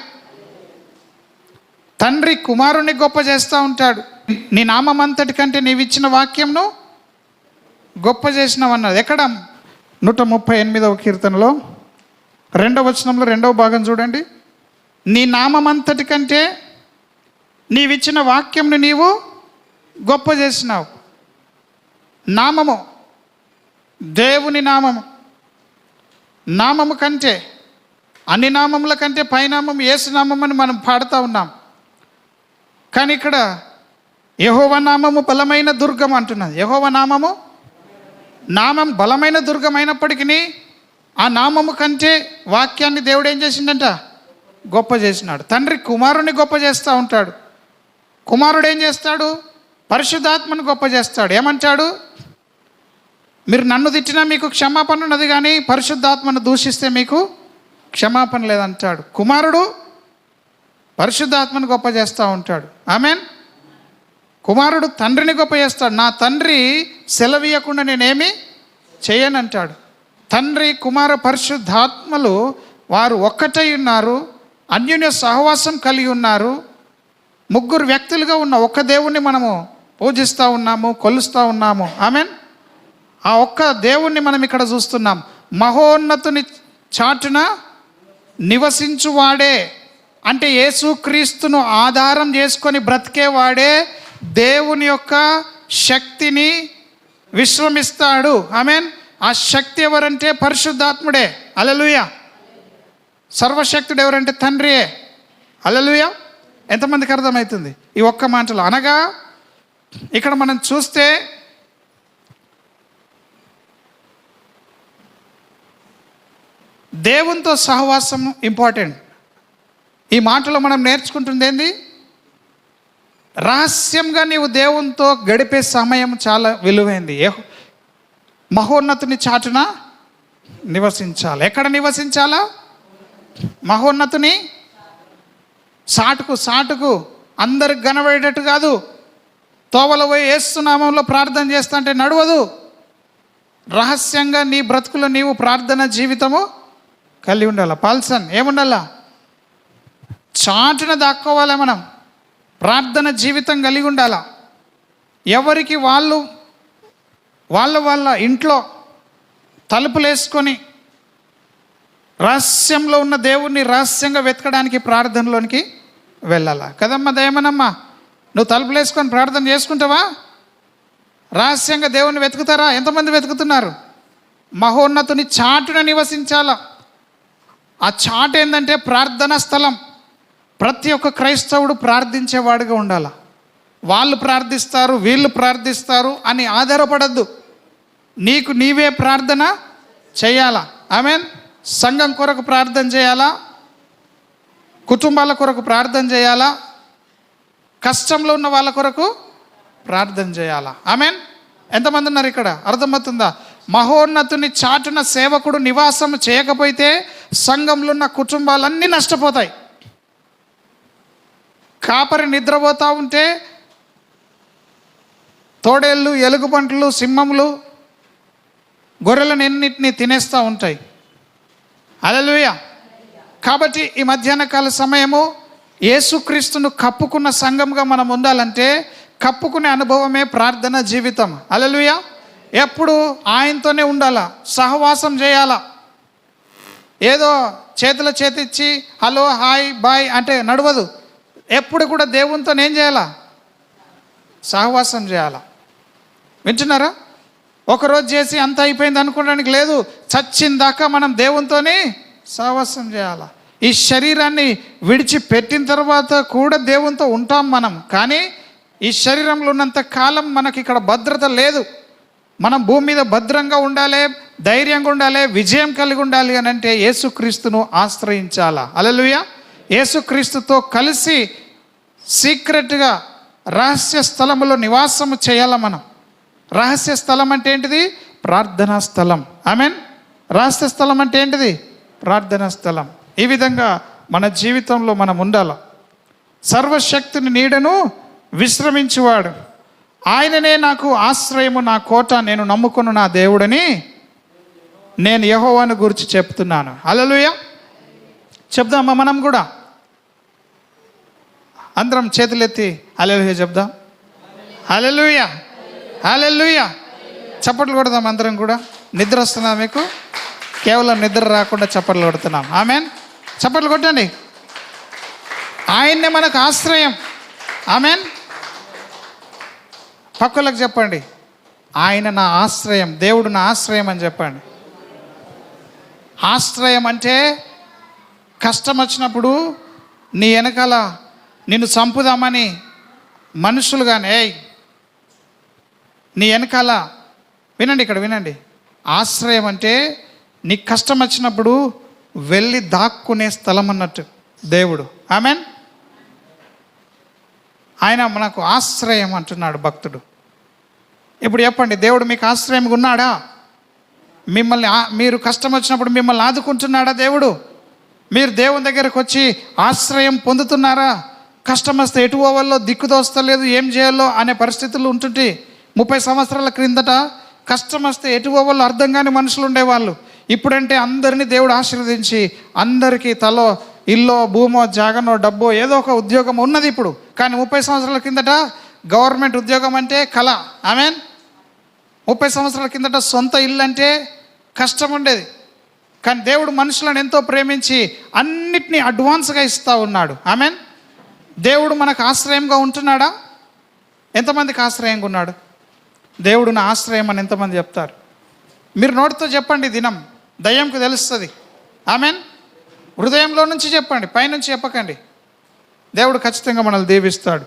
తండ్రి కుమారుని గొప్ప చేస్తూ ఉంటాడు. నీ నామం అంతటి కంటే నీవు ఇచ్చిన వాక్యంను గొప్ప చేసినావన్నది. ఎక్కడ? 138వ కీర్తనలో 2వ వచనంలో 2వ భాగం చూడండి. నీ నామం అంతటి కంటే నీవిచ్చిన వాక్యంను నీవు గొప్ప చేసినావు. నామము, దేవుని నామము, నామము కంటే, అన్ని నామముల కంటే పైనామం యేసు నామం అని మనం పాడుతూ ఉన్నాం. కానీ ఇక్కడ యెహోవా నామము బలమైన దుర్గం అంటున్నది. యెహోవా నామం బలమైన దుర్గం అయినప్పటికీ ఆ నామము కంటే వాక్యాన్ని దేవుడు ఏం చేసిండంట? గొప్ప చేసినాడు. తండ్రి కుమారుని గొప్ప చేస్తూ ఉంటాడు. కుమారుడు ఏం చేస్తాడు? పరిశుద్ధాత్మను గొప్ప చేస్తాడు. ఏమంటాడు? మీరు నన్ను తిట్టినా మీకు క్షమాపణ ఉన్నది, కానీ పరిశుద్ధాత్మను దూషిస్తే మీకు క్షమాపణ లేదంటాడు. కుమారుడు పరిశుద్ధాత్మను గొప్ప చేస్తూ ఉంటాడు. ఆమేన్. కుమారుడు తండ్రిని గొప్ప చేస్తాడు. నా తండ్రి సెలవీయకుండా నేనేమి చేయనంటాడు. తండ్రి, కుమార, పరిశుద్ధాత్మలు వారు ఒక్కటై ఉన్నారు. అన్యోన్య సహవాసం కలిగి ఉన్నారు. 3 వ్యక్తులుగా ఉన్న ఒక్క దేవుణ్ణి మనము పూజిస్తూ ఉన్నాము, కొలుస్తూ ఉన్నాము. ఆమేన్. ఆ ఒక్క దేవుణ్ణి మనం ఇక్కడ చూస్తున్నాం. మహోన్నతుని చాటున నివసించువాడే అంటే యేసుక్రీస్తును ఆధారం చేసుకొని బ్రతికేవాడే దేవుని యొక్క శక్తిని విశ్రమిస్తాడు. ఆమేన్. ఆ శక్తి ఎవరంటే పరిశుద్ధాత్ముడే. హల్లెలూయా. సర్వశక్తుడు ఎవరంటే తండ్రియే. హల్లెలూయా. ఎంతమందికి అర్థమవుతుంది ఈ ఒక్క మాటలో? అనగా ఇక్కడ మనం చూస్తే దేవునితో సహవాసం ఇంపార్టెంట్. ఈ మాటలో మనం నేర్చుకుంటుంది ఏంది? రహస్యంగా నీవు దేవునితో గడిపే సమయం చాలా విలువైంది. మహోన్నతుని చాటున నివసించాలి. ఎక్కడ నివసించాలా? మహోన్నతుని సాటుకు అందరికి కనబడేటట్టు కాదు. తోవల పోయి యేసు నామంలో ప్రార్థన చేస్తా అంటే నడవదు. రహస్యంగా నీ బ్రతుకులో నీవు ప్రార్థన జీవితము కలిగి ఉండాలి. పాల్సన్ ఏముండాలా? చాటున దాక్కోవాలి. మనం ప్రార్థన జీవితం కలిగి ఉండాలా. ఎవరికి వాళ్ళ ఇంట్లో తలుపులు వేసుకొని రహస్యంలో ఉన్న దేవుణ్ణి రహస్యంగా వెతకడానికి ప్రార్థనలోనికి వెళ్ళాలా కదమ్మా? దయమనమ్మా, నువ్వు తలుపులు వేసుకొని ప్రార్థన చేసుకుంటావా? రహస్యంగా దేవుణ్ణి వెతుకుతారా? ఎంతమంది వెతుకుతున్నారు? మహోన్నతుని చాటున నివసించాలా. ఆ చాటు ఏంటంటే ప్రార్థనా స్థలం. ప్రతి ఒక్క క్రైస్తవుడు ప్రార్థించేవాడుగా ఉండాలి. వాళ్ళు ప్రార్థిస్తారు, వీళ్ళు ప్రార్థిస్తారు అని ఆధారపడద్దు. నీకు నీవే ప్రార్థన చేయాలా. ఆమేన్. సంఘం కొరకు ప్రార్థన చేయాలా, కుటుంబాల కొరకు ప్రార్థన చేయాలా, కష్టంలో ఉన్న వాళ్ళ కొరకు ప్రార్థన చేయాలా. ఆమేన్. ఎంతమంది ఉన్నారు ఇక్కడ? అర్థమవుతుందా? మహోన్నతుని చాటున సేవకుడు నివాసం చేయకపోతే సంఘంలో ఉన్న కుటుంబాలన్నీ నష్టపోతాయి. కాపరి నిద్రపోతూ ఉంటే తోడేళ్ళు, ఎలుగుబంట్లు, సింహములు గొర్రెలను ఎన్నిటిని తినేస్తూ ఉంటాయి. హల్లెలూయా. కాబట్టి ఈ మధ్యాహ్న కాల సమయము యేసుక్రీస్తును కప్పుకున్న సంఘంగా మనం ఉండాలంటే కప్పుకునే అనుభవమే ప్రార్థన జీవితం. హల్లెలూయా. ఎప్పుడు ఆయనతోనే ఉండాలా, సహవాసం చేయాలా. ఏదో చేతుల చేతిచ్చి హలో హాయ్ బాయ్ అంటే నడవదు. ఎప్పుడు కూడా దేవునితో ఏం చేయాలా, సహవాసం చేయాలా. వింటున్నారా? ఒకరోజు చేసి అంత అయిపోయింది అనుకోవడానికి లేదు. చచ్చిందాకా మనం దేవునితోనే సహవాసం చేయాలా. ఈ శరీరాన్ని విడిచిపెట్టిన తర్వాత కూడా దేవునితో ఉంటాం మనం. కానీ ఈ శరీరంలో ఉన్నంత కాలం మనకి ఇక్కడ భద్రత లేదు. మనం భూమి మీద భద్రంగా ఉండాలి, ధైర్యంగా ఉండాలి, విజయం కలిగి ఉండాలి అని అంటే యేసుక్రీస్తును ఆశ్రయించాలా. హల్లెలూయా. యేసుక్రీస్తుతో కలిసి సీక్రెట్గా రహస్య స్థలములో నివాసము చేయాల మనం. రహస్య స్థలం అంటే ఏంటిది? ప్రార్థనా స్థలం. ఆమేన్. రహస్య స్థలం అంటే ఏంటిది? ప్రార్థనా స్థలం. ఈ విధంగా మన జీవితంలో మనం ఉండాలి. సర్వశక్తిని నీడను విశ్రమించువాడు ఆయననే నాకు ఆశ్రయము, నా కోట, నేను నమ్ముకున్న నా దేవుడని నేను యెహోవాను గురించి చెప్తున్నాను. హల్లెలూయా. చెప్దామా మనం కూడా? అందరం చేతులెత్తి హల్లెలూయా చెప్దాం. హల్లెలూయా, హల్లెలూయా. చప్పట్లు కొడదాం అందరం కూడా. నిద్ర వస్తుందా మీకు? కేవలం నిద్ర రాకుండా చప్పట్లు కొడుతున్నాం. ఆమేన్. చప్పట్లు కొట్టండి. ఆయన్నే మనకు ఆశ్రయం. ఆమేన్. పక్కలకు చెప్పండి, ఆయన నా ఆశ్రయం, దేవుడు నా ఆశ్రయం అని చెప్పండి. ఆశ్రయం అంటే కష్టం వచ్చినప్పుడు నీ వెనకాల నిన్ను చంపుదామని మనుషులు కానీ నీ వెనకాల, వినండి ఇక్కడ వినండి. ఆశ్రయం అంటే నీకు కష్టం వచ్చినప్పుడు వెళ్ళి దాక్కునే స్థలం అన్నట్టు దేవుడు. ఆమేన్. ఆయన మనకు ఆశ్రయం అంటున్నాడు భక్తుడు. ఇప్పుడు చెప్పండి, దేవుడు మీకు ఆశ్రయంగా ఉన్నాడా? మిమ్మల్ని మీరు కష్టం వచ్చినప్పుడు మిమ్మల్ని ఆదుకుంటున్నాడా దేవుడు? మీరు దేవుని దగ్గరకు వచ్చి ఆశ్రయం పొందుతున్నారా? కష్టం వస్తే ఎటు పోవాలో దిక్కుదోస్తలేదు, ఏం చేయాలో అనే పరిస్థితులు ఉంటుంటే 30 సంవత్సరాల క్రిందట కష్టం వస్తే ఎటు పోవాలో అర్థం కాని మనుషులు ఉండేవాళ్ళు. ఇప్పుడంటే అందరినీ దేవుడు ఆశీర్వదించి అందరికీ తలో ఇల్లో భూమో జాగనో డబ్బో ఏదో ఒక ఉద్యోగం ఉన్నది ఇప్పుడు. కానీ 30 సంవత్సరాల కిందట గవర్నమెంట్ ఉద్యోగం అంటే కళ. ఆమేన్. 30 సంవత్సరాల కిందట సొంత ఇల్లు అంటే కష్టం ఉండేది. కానీ దేవుడు మనుషులను ఎంతో ప్రేమించి అన్నిటినీ అడ్వాన్స్గా ఇస్తూ ఉన్నాడు. ఆమేన్. దేవుడు మనకు ఆశ్రయంగా ఉంటున్నాడా? ఎంతమందికి ఆశ్రయంగా ఉన్నాడు? దేవుడు నా ఆశ్రయం అని ఎంతమంది చెప్తారు? మీరు నోటితో చెప్పండి, దినం దయ్యంకు తెలుస్తుంది. ఆమేన్. హృదయంలో నుంచి చెప్పండి, పైనుంచి చెప్పకండి. దేవుడు ఖచ్చితంగా మనల్ని దీవిస్తాడు.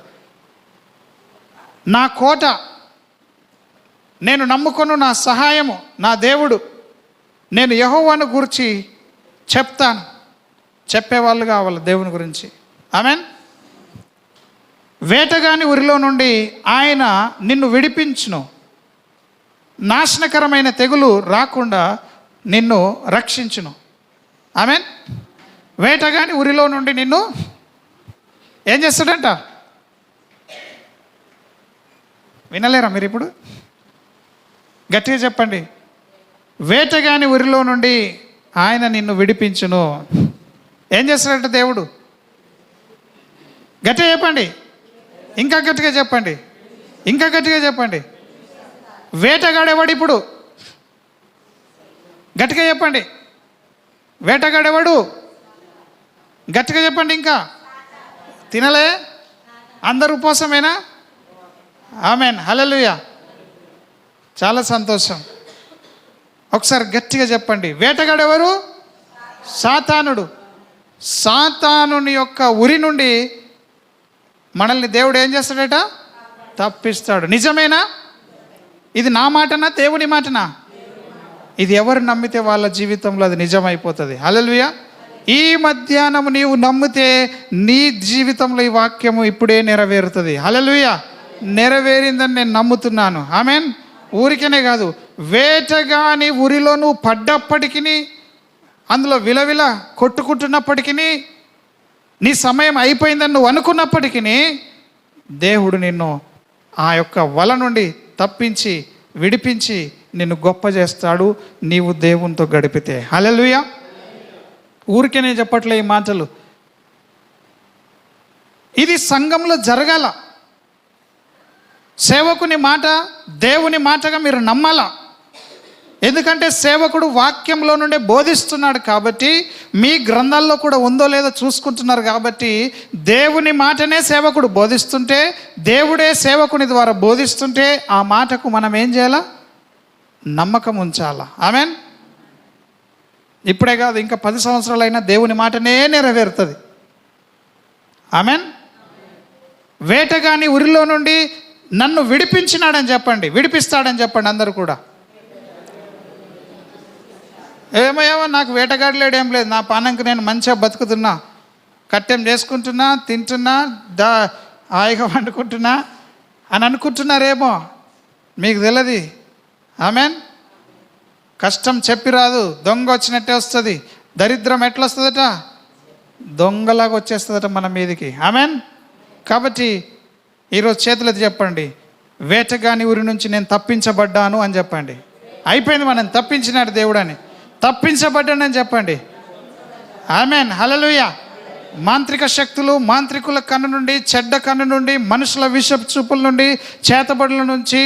నా కోట, నేను నమ్ముకొను నా సహాయము, నా దేవుడు, నేను యెహోవాను గురించి చెప్తాను. చెప్పేవాళ్ళు కావాలి దేవుని గురించి. ఆమేన్. వేటగాని ఉరిలో నుండి ఆయన నిన్ను విడిపించును, నాశనకరమైన తెగులు రాకుండా నిన్ను రక్షించును. ఆమేన్. వేటగాని ఉరిలో నుండి నిన్ను ఏం చేస్తాడంట? వినలేరా మీరు? ఇప్పుడు గట్టిగా చెప్పండి. వేటగాని ఉరిలో నుండి ఆయన నిన్ను విడిపించును. ఏం చేస్తాడంట దేవుడు? గట్టిగా చెప్పండి, ఇంకా గట్టిగా చెప్పండి, ఇంకా గట్టిగా చెప్పండి. వేటగాడేవాడు ఇప్పుడు? గట్టిగా చెప్పండి. వేటగాడేవాడు? గట్టిగా చెప్పండి. ఇంకా తినలే? అందరు ఉపవాసమేనా? ఆమేన్. హల్లెలూయా. చాలా సంతోషం. ఒకసారి గట్టిగా చెప్పండి. వేటగాడెవరు? సాతానుడు. సాతానుని యొక్క ఉరి నుండి మనల్ని దేవుడు ఏం చేస్తాడట? తప్పిస్తాడు. నిజమేనా? ఇది నా మాటనా దేవుని మాటనా? ఇది ఎవరు నమ్మితే వాళ్ళ జీవితంలో అది నిజమైపోతుంది. హల్లెలూయా. ఈ మధ్యాహ్నం నీవు నమ్మితే నీ జీవితంలో ఈ వాక్యము ఇప్పుడే నెరవేరుతుంది. హల్లెలూయా. నెరవేరిందని నేను నమ్ముతున్నాను. ఆమేన్. ఊరికనే కాదు, వేటగాని ఉరిలో నువ్వు పడ్డప్పటికీ, అందులో విలవిల కొట్టుకుంటున్నప్పటికీ, నీ సమయం అయిపోయిందని నువ్వు అనుకున్నప్పటికీ దేవుడు నిన్ను ఆ యొక్క వల నుండి తప్పించి విడిపించి నిన్ను గొప్ప చేస్తాడు నీవు దేవునితో గడిపితే. హల్లెలూయా. ఊరికేనే చెప్పట్లే ఈ మాటలు. ఇది సంఘంలో జరగాల. సేవకుని మాట దేవుని మాటగా మీరు నమ్మాల. ఎందుకంటే సేవకుడు వాక్యంలో నుండే బోధిస్తున్నాడు కాబట్టి, మీ గ్రంథాల్లో కూడా ఉందో లేదో చూసుకుంటున్నారు కాబట్టి, దేవుని మాటనే సేవకుడు బోధిస్తుంటే, దేవుడే సేవకుని ద్వారా బోధిస్తుంటే ఆ మాటకు మనం ఏం చేయాలా? నమ్మకం ఉంచాలా. ఆమెన్. ఇప్పుడే కాదు, ఇంకా 10 సంవత్సరాలైనా దేవుని మాటనే నెరవేరుతుంది. ఆమెన్. వేటగాని ఉరిలో నుండి నన్ను విడిపించినాడని చెప్పండి, విడిపిస్తాడని చెప్పండి అందరూ కూడా. ఏమో నాకు వేటగాడలేడు, ఏం లేదు, నా పానంకి నేను మంచిగా బతుకుతున్నా, కట్టెం చేసుకుంటున్నా, తింటున్నా, హాయిగా వండుకుంటున్నా అని అనుకుంటున్నారేమో. మీకు తెలియదు. ఆమెన్. కష్టం చెప్పి రాదు, దొంగ వచ్చినట్టే వస్తుంది. దరిద్రం ఎట్లా వస్తుందట? దొంగలాగా వచ్చేస్తుందట మన మీదికి. ఆమెన్. కాబట్టి ఈరోజు చేతులది చెప్పండి, వేటగాని ఊరి నుంచి నేను తప్పించబడ్డాను అని చెప్పండి. అయిపోయింది, మనం తప్పించినాడు దేవుడని, తప్పించబడ్డానని చెప్పండి. ఆమెన్. హల్లెలూయా. మాంత్రిక శక్తులు, మాంత్రికుల కన్ను నుండి, చెడ్డ కన్ను నుండి, మనుషుల విషపు చూపుల నుండి, చేతబడుల నుంచి,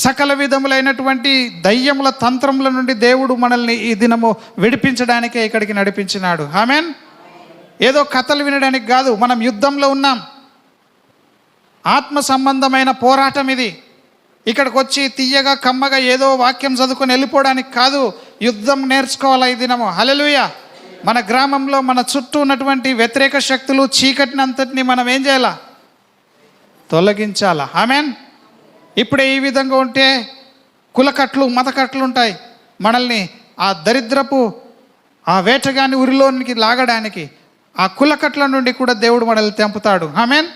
సకల విధములైనటువంటి దయ్యముల తంత్రముల నుండి దేవుడు మనల్ని ఈ దినము విడిపించడానికే ఇక్కడికి నడిపించినాడు. ఆమెన్. ఏదో కథలు వినడానికి కాదు, మనం యుద్ధంలో ఉన్నాం. ఆత్మ సంబంధమైన పోరాటం ఇది. ఇక్కడికి వచ్చి తీయగా కమ్మగా ఏదో వాక్యం చదువుకొని వెళ్ళిపోవడానికి కాదు, యుద్ధం నేర్చుకోవాలి ఈ దినము. హల్లెలూయా. మన గ్రామంలో మన చుట్టూ ఉన్నటువంటి వ్యతిరేక శక్తులు, చీకటిని అంతటిని మనం ఏం చేయాలా? తొలగించాలా. ఆమెన్. ఇప్పుడే ఈ విధంగా ఉంటే కులకట్లు, మతకట్లు ఉంటాయి. మనల్ని ఆ దరిద్రపు, ఆ వేటగాని ఉరిలోనికి లాగడానికి, ఆ కులకట్ల నుండి కూడా దేవుడు మనల్ని తెంపుతాడు. ఆమెన్.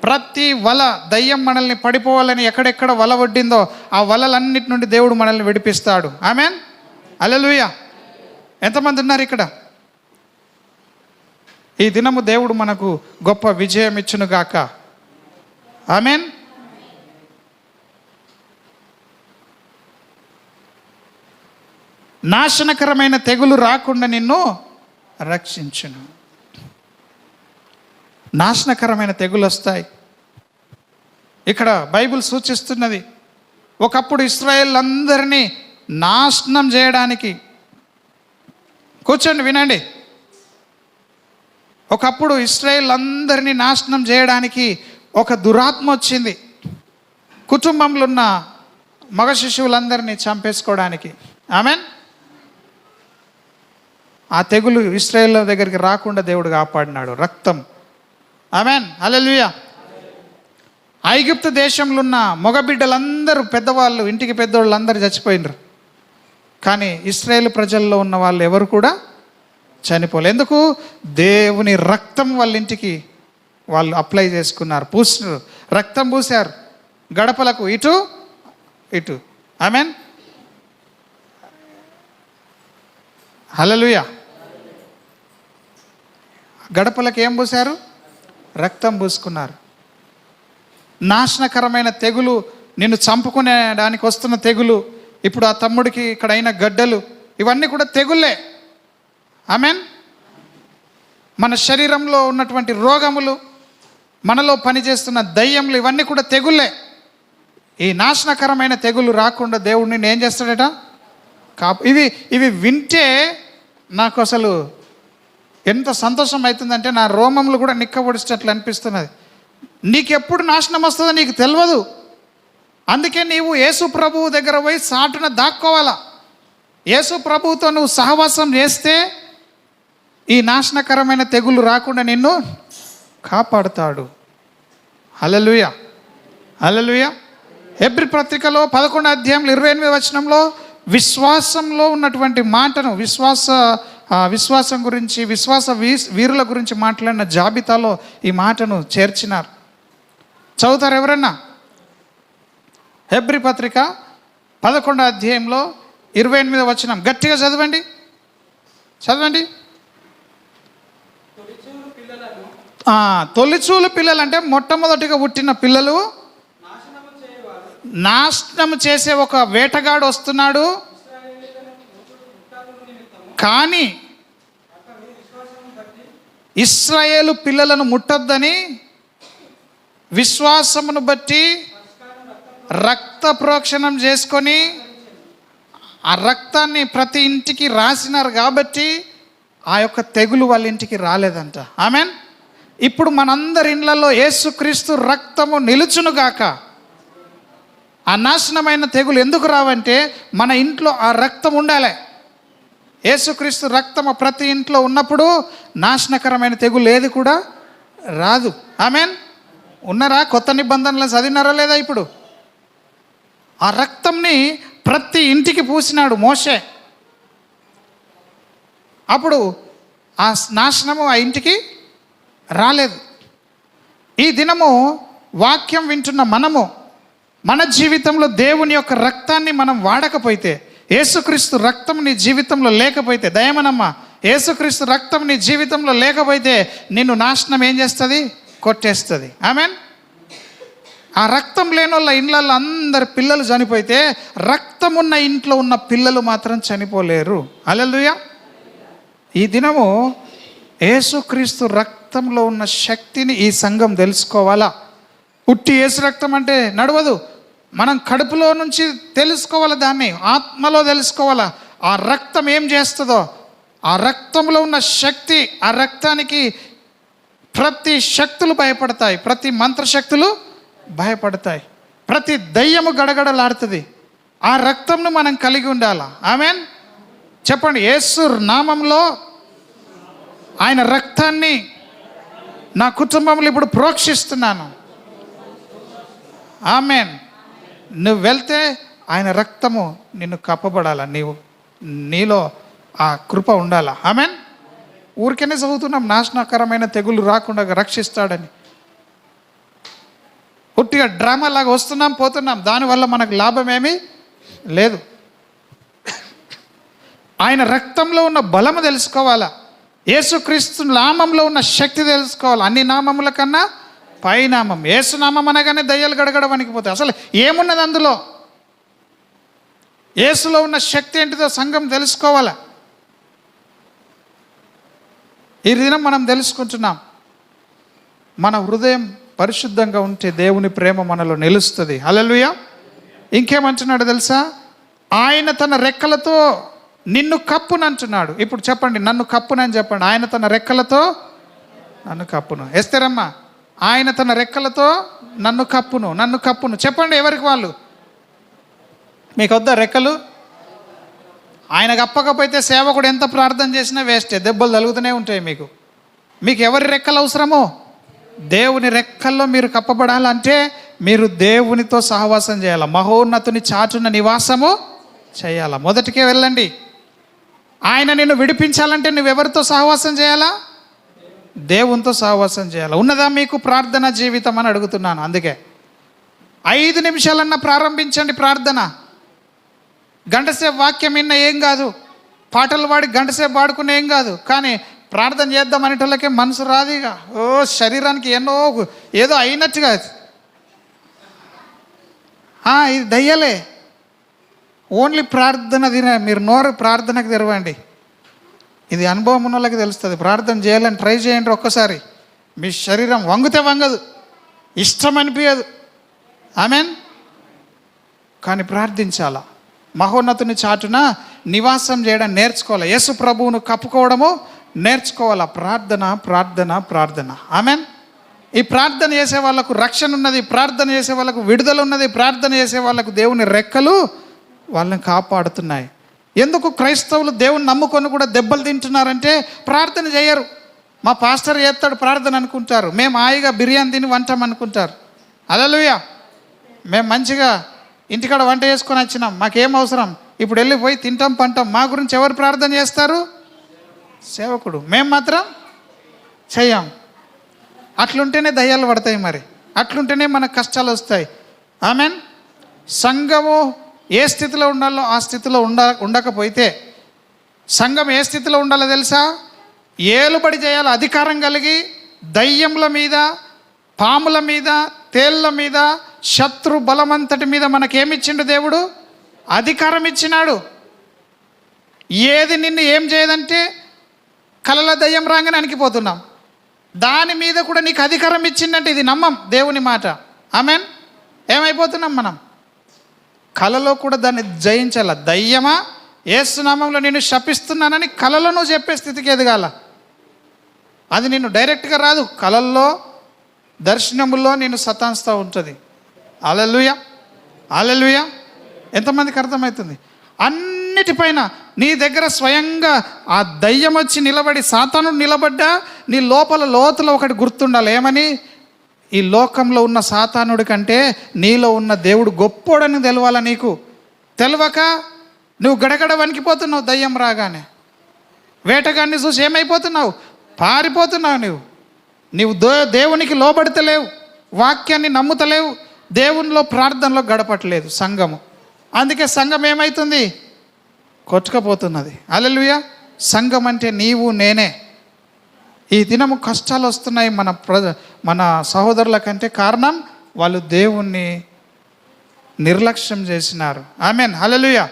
ప్రతి వల, దయ్యం మనల్ని పడిపోవాలని ఎక్కడెక్కడ వల వడ్డిందో ఆ వలలన్నిటి నుండి దేవుడు మనల్ని విడిపిస్తాడు. ఆమెన్. హల్లెలూయా. ఎంతమంది ఉన్నారు ఇక్కడ? ఈ దినము దేవుడు మనకు గొప్ప విజయం ఇచ్చునుగాక. ఆమెన్. నాశనకరమైన తెగులు రాకుండా నిన్ను రక్షించును. నాశనకరమైన తెగులు వస్తాయి. ఇక్కడ బైబిల్ సూచిస్తున్నది, ఒకప్పుడు ఇశ్రాయేల్ అందరినీ నాశనం చేయడానికి, కూర్చోండి వినండి, ఒకప్పుడు ఇశ్రాయేల్ అందరినీ నాశనం చేయడానికి ఒక దురాత్మ వచ్చింది. కుటుంబంలో ఉన్న మగ శిశువులందరినీ చంపేసుకోవడానికి. ఆమెన్. ఆ తెగులు ఇశ్రాయేల్ దగ్గరికి రాకుండా దేవుడు కాపాడినాడు. రక్తం. ఆమెన్. హల్లెలూయా. ఐగుప్తు దేశంలో ఉన్న మగబిడ్డలందరూ, పెద్దవాళ్ళు, ఇంటికి పెద్దవాళ్ళు అందరూ చచ్చిపోయినారు. కానీ ఇశ్రాయేల్ ప్రజల్లో ఉన్న వాళ్ళు ఎవరు కూడా చనిపోలేదు. ఎందుకు? దేవుని రక్తం వాళ్ళ ఇంటికి వాళ్ళు అప్లై చేసుకున్నారు, పూసినారు, రక్తం పూసారు గడపలకు, ఇటు ఇటు. ఆమెన్. హల్లెలూయా. గడపలకు ఏం పూసారు? రక్తం పూసుకున్నారు. నాశనకరమైన తెగులు, నిన్ను చంపుకునేడానికి వస్తున్న తెగులు, ఇప్పుడు ఆ తమ్ముడికి ఇక్కడ అయిన గడ్డలు, ఇవన్నీ కూడా తెగుళ్ళే. ఆమెన్. మన శరీరంలో ఉన్నటువంటి రోగములు, మనలో పనిచేస్తున్న దయ్యములు, ఇవన్నీ కూడా తెగుళ్ళే. ఈ నాశనకరమైన తెగులు రాకుండా దేవుడు నిన్ను ఏం చేస్తాడట? ఇవి వింటే నాకు అసలు ఎంత సంతోషం అవుతుందంటే, నా రోమములు కూడా నిక్కబొడిచేటట్లు అనిపిస్తున్నది. నీకెప్పుడు నాశనం వస్తుందో నీకు తెలియదు. అందుకే నీవు యేసు ప్రభువు దగ్గర పోయి సాటున దాక్కోవాలా. యేసు ప్రభువుతో నువ్వు సహవాసం చేస్తే ఈ నాశనకరమైన తెగులు రాకుండా నిన్ను కాపాడుతాడు. హల్లెలూయా. హల్లెలూయా. హెబ్రీ పత్రికలో 11వ అధ్యాయంలో 28వ వచనంలో విశ్వాసంలో ఉన్నటువంటి మాటను, విశ్వాసం గురించి, విశ్వాస వీరుల గురించి మాట్లాడిన జాబితాలో ఈ మాటను చేర్చినారు. చదువుతారు ఎవరన్నా? హెబ్రీ పత్రిక 11వ అధ్యాయంలో 28వ వచనం గట్టిగా చదవండి. తొలిచూలు పిల్లలు అంటే మొట్టమొదటిగా పుట్టిన పిల్లలు. నాశనం చేసే ఒక వేటగాడు వస్తున్నాడు. కానీ ఇశ్రాయేలు పిల్లలను ముట్టొద్దని విశ్వాసమును బట్టి రక్త ప్రోక్షణం చేసుకొని ఆ రక్తాన్ని ప్రతి ఇంటికి రాసినారు కాబట్టి ఆ యొక్క తెగులు వాళ్ళ ఇంటికి రాలేదంట. ఆమెన్. ఇప్పుడు మనందరి ఇండ్లలో యేసుక్రీస్తు రక్తము నిలుచునుగాక. ఆ నాశనమైన తెగులు ఎందుకు రావంటే మన ఇంట్లో ఆ రక్తం ఉండాలి. యేసుక్రీస్తు రక్తము ప్రతి ఇంట్లో ఉన్నప్పుడు నాశనకరమైన తెగులు ఏది కూడా రాదు. ఆమెన్. ఉన్నారా? కొత్త నిబంధనలు చదివినారా లేదా? ఇప్పుడు ఆ రక్తంని ప్రతి ఇంటికి పూసినాడు మోషే. అప్పుడు ఆ నాశనము ఆ ఇంటికి రాలేదు. ఈ దినము వాక్యం వింటున్న మనము మన జీవితంలో దేవుని యొక్క రక్తాన్ని మనం వాడకపోతే, యేసుక్రీస్తు రక్తం నీ జీవితంలో లేకపోతే, దయమనమ్మ, యేసుక్రీస్తు రక్తం నీ జీవితంలో లేకపోతే నిన్ను నాశనం ఏం చేస్తుంది? కొట్టేస్తుంది. ఆమెన్. ఆ రక్తం లేని వాళ్ళ ఇండ్లలో అందరు పిల్లలు చనిపోతే రక్తం ఉన్న ఇంట్లో ఉన్న పిల్లలు మాత్రం చనిపోలేరు. హల్లెలూయా. ఈ దినము యేసుక్రీస్తు రక్తంలో ఉన్న శక్తిని ఈ సంఘం తెలుసుకోవాలా. పుట్టి యేసు రక్తం అంటే నడవదు. మనం కడుపులో నుంచి తెలుసుకోవాలి, దాన్ని ఆత్మలో తెలుసుకోవాలా. ఆ రక్తం ఏం చేస్తుందో, ఆ రక్తంలో ఉన్న శక్తి, ఆ రక్తానికి ప్రతి శక్తులు భయపడతాయి, ప్రతి మంత్రశక్తులు భయపడతాయి, ప్రతి దయ్యము గడగడలాడుతుంది. ఆ రక్తంను మనం కలిగి ఉండాలా. ఆమెన్. చెప్పండి, యేసు నామంలో ఆయన రక్తాన్ని నా కుటుంబంలో ఇప్పుడు ప్రోక్షిస్తున్నాను. ఆమెన్. నువ్వు వెళ్తే ఆయన రక్తము నిన్ను కప్పబడాలా, నీలో ఆ కృప ఉండాలా. ఆమెన్. ఊరికనే చదువుతున్నాం నాశనకరమైన తెగులు రాకుండా రక్షిస్తాడని. పుట్టిగా డ్రామా లాగా వస్తున్నాం పోతున్నాం, దానివల్ల మనకు లాభం ఏమీ లేదు. ఆయన రక్తంలో ఉన్న బలము తెలుసుకోవాలా. యేసుక్రీస్తు నామంలో ఉన్న శక్తి తెలుసుకోవాలి. అన్ని నామముల కన్నా పైనామం. యేసు నామం అనగానే దయ్యాలు గడగడ వణికిపోతాయి. అసలు ఏమున్నది అందులో? యేసులో ఉన్న శక్తి ఏంటిదో సంఘం తెలుసుకోవాలా. ఈ దినం మనం తెలుసుకుంటున్నాం. మన హృదయం పరిశుద్ధంగా ఉంటే దేవుని ప్రేమ మనలో నిలుస్తుంది. హల్లెలూయా. ఇంకేమంటున్నాడు తెలుసా? ఆయన తన రెక్కలతో నిన్ను కప్పునంటున్నాడు. ఇప్పుడు చెప్పండి, నన్ను కప్పునని చెప్పండి. ఆయన తన రెక్కలతో నన్ను కప్పును. ఎస్తేరమ్మ, ఆయన తన రెక్కలతో నన్ను కప్పును, నన్ను కప్పును. చెప్పండి ఎవరికి వాళ్ళు. మీకు వద్దా రెక్కలు? ఆయన కప్పకపోతే సేవకుడు ఎంత ప్రార్థన చేసినా వేస్టే, దెబ్బలు తగులుతూనే ఉంటాయి. మీకు ఎవరి రెక్కలు అవసరమో దేవుని రెక్కల్లో మీరు కప్పబడాలంటే మీరు దేవునితో సహవాసం చేయాలి. మహోన్నతుని చాటున నివాసము చేయాలా. మొదటికే వెళ్ళండి. ఆయన నిన్ను విడిపించాలంటే నువ్వెవరితో సహవాసం చేయాలా? దేవునితో సహవాసం చేయాలి. ఉన్నదా మీకు ప్రార్థన జీవితం అని అడుగుతున్నాను. అందుకే 5 నిమిషాలన్నా ప్రారంభించండి ప్రార్థన. గంటసేపు వాక్యం విన్న ఏం కాదు, పాటలు పాడి గంటసేపు పాడుకున్న ఏం కాదు, కానీ ప్రార్థన చేద్దాం అనేటోళ్ళకే మనసు రాదుగా. శరీరానికి ఏదో అయినట్టుగా. ఇది దయ్యలే. ఓన్లీ ప్రార్థన మీరు నోరు ప్రార్థనకు తెరవండి. ఇది అనుభవం ఉన్న వాళ్ళకి తెలుస్తుంది. ప్రార్థన చేయాలని ట్రై చేయండి ఒక్కసారి. మీ శరీరం వంగితే వంగదు, ఇష్టం అనిపించదు. ఆమెన్. కానీ ప్రార్థించాలా. మహోన్నతుని చాటున నివాసం చేయడం నేర్చుకోవాలి. యేసు ప్రభువును కప్పుకోవడము నేర్చుకోవాలా. ప్రార్థన ప్రార్థన ప్రార్థన. ఆమెన్. ఈ ప్రార్థన చేసే వాళ్ళకు రక్షణ ఉన్నది, ప్రార్థన చేసే వాళ్ళకు విడుదల ఉన్నది, ప్రార్థన చేసే వాళ్ళకు దేవుని రెక్కలు వాళ్ళని కాపాడుతున్నాయి. ఎందుకు క్రైస్తవులు దేవుని నమ్ముకొని కూడా దెబ్బలు తింటున్నారంటే ప్రార్థన చేయరు. మా పాస్టర్ చేస్తాడు ప్రార్థన అనుకుంటారు. మేము హాయిగా బిర్యానీ తిని వంటాం అనుకుంటారు. హల్లెలూయా. మేము మంచిగా ఇంటికాడ వంట చేసుకొని వచ్చినాం, మాకేం అవసరం, ఇప్పుడు వెళ్ళిపోయి తింటాం పంటాం. మా గురించి ఎవరు ప్రార్థన చేస్తారు? సేవకుడు. మేము మాత్రం చెయ్యం. అట్లుంటేనే దయ్యాలు పడతాయి. మరి అట్లుంటేనే మనకు కష్టాలు వస్తాయి. ఆమెన్. సంఘము ఏ స్థితిలో ఉండాలో ఆ స్థితిలో ఉండకపోతే, సంఘం ఏ స్థితిలో ఉండాలో తెలుసా? ఏలుబడి చేయాలి. అధికారం కలిగి దయ్యముల మీద, పాముల మీద, తేళ్ల మీద, శత్రు బలమంతటి మీద మనకేమిచ్చిండు దేవుడు? అధికారం ఇచ్చినాడు. ఏది నిన్ను ఏం చేయదంటే కలల దయ్యం రాగానే అనికిపోతున్నాం. దాని మీద కూడా నీకు అధికారం ఇచ్చిందంటే ఇది నమ్మం దేవుని మాట. ఆమెన్. ఏమైపోతున్నాం మనం? కలలో కూడా దాన్ని జయించాల. దయ్యమా, యేసు నామములో నేను శపిస్తున్నానని కలలో నువ్వు చెప్పే స్థితికి ఎదగాల. అది నిన్ను డైరెక్ట్గా రాదు, కలల్లో దర్శనముల్లో నేను సతాంస్తూ ఉంటుంది. హల్లెలూయా, హల్లెలూయా. ఎంతమందికి అర్థమవుతుంది? అన్నిటిపైన నీ దగ్గర స్వయంగా ఆ దయ్యం వచ్చి నిలబడి, సాతానుడు నిలబడ్డా నీ లోపల లోతులో ఒకటి గుర్తుండాలి. ఏమని? ఈ లోకంలో ఉన్న సాతానుడి కంటే నీలో ఉన్న దేవుడు గొప్పోడని తెలవాల. నీకు తెలవక నువ్వు గడగడ వణికిపోతున్నావు. దయ్యం రాగానే వేటగాన్ని చూసి ఏమైపోతున్నావు? పారిపోతున్నావు. నీవు దేవునికి లోబడతలేవు, వాక్యాన్ని నమ్ముతలేవు, దేవునిలో ప్రార్థనలో గడపట్లేదు సంఘము. అందుకే సంఘం ఏమవుతుంది? కొట్టుకపోతున్నది. హల్లెలూయా. సంఘం అంటే నీవు నేనే. ఈ దినము కష్టాలు వస్తున్నాయి మన సహోదరుల కంటే కారణం వాళ్ళు దేవుణ్ణి నిర్లక్ష్యం చేసినారు. ఆమెన్, హల్లెలూయా.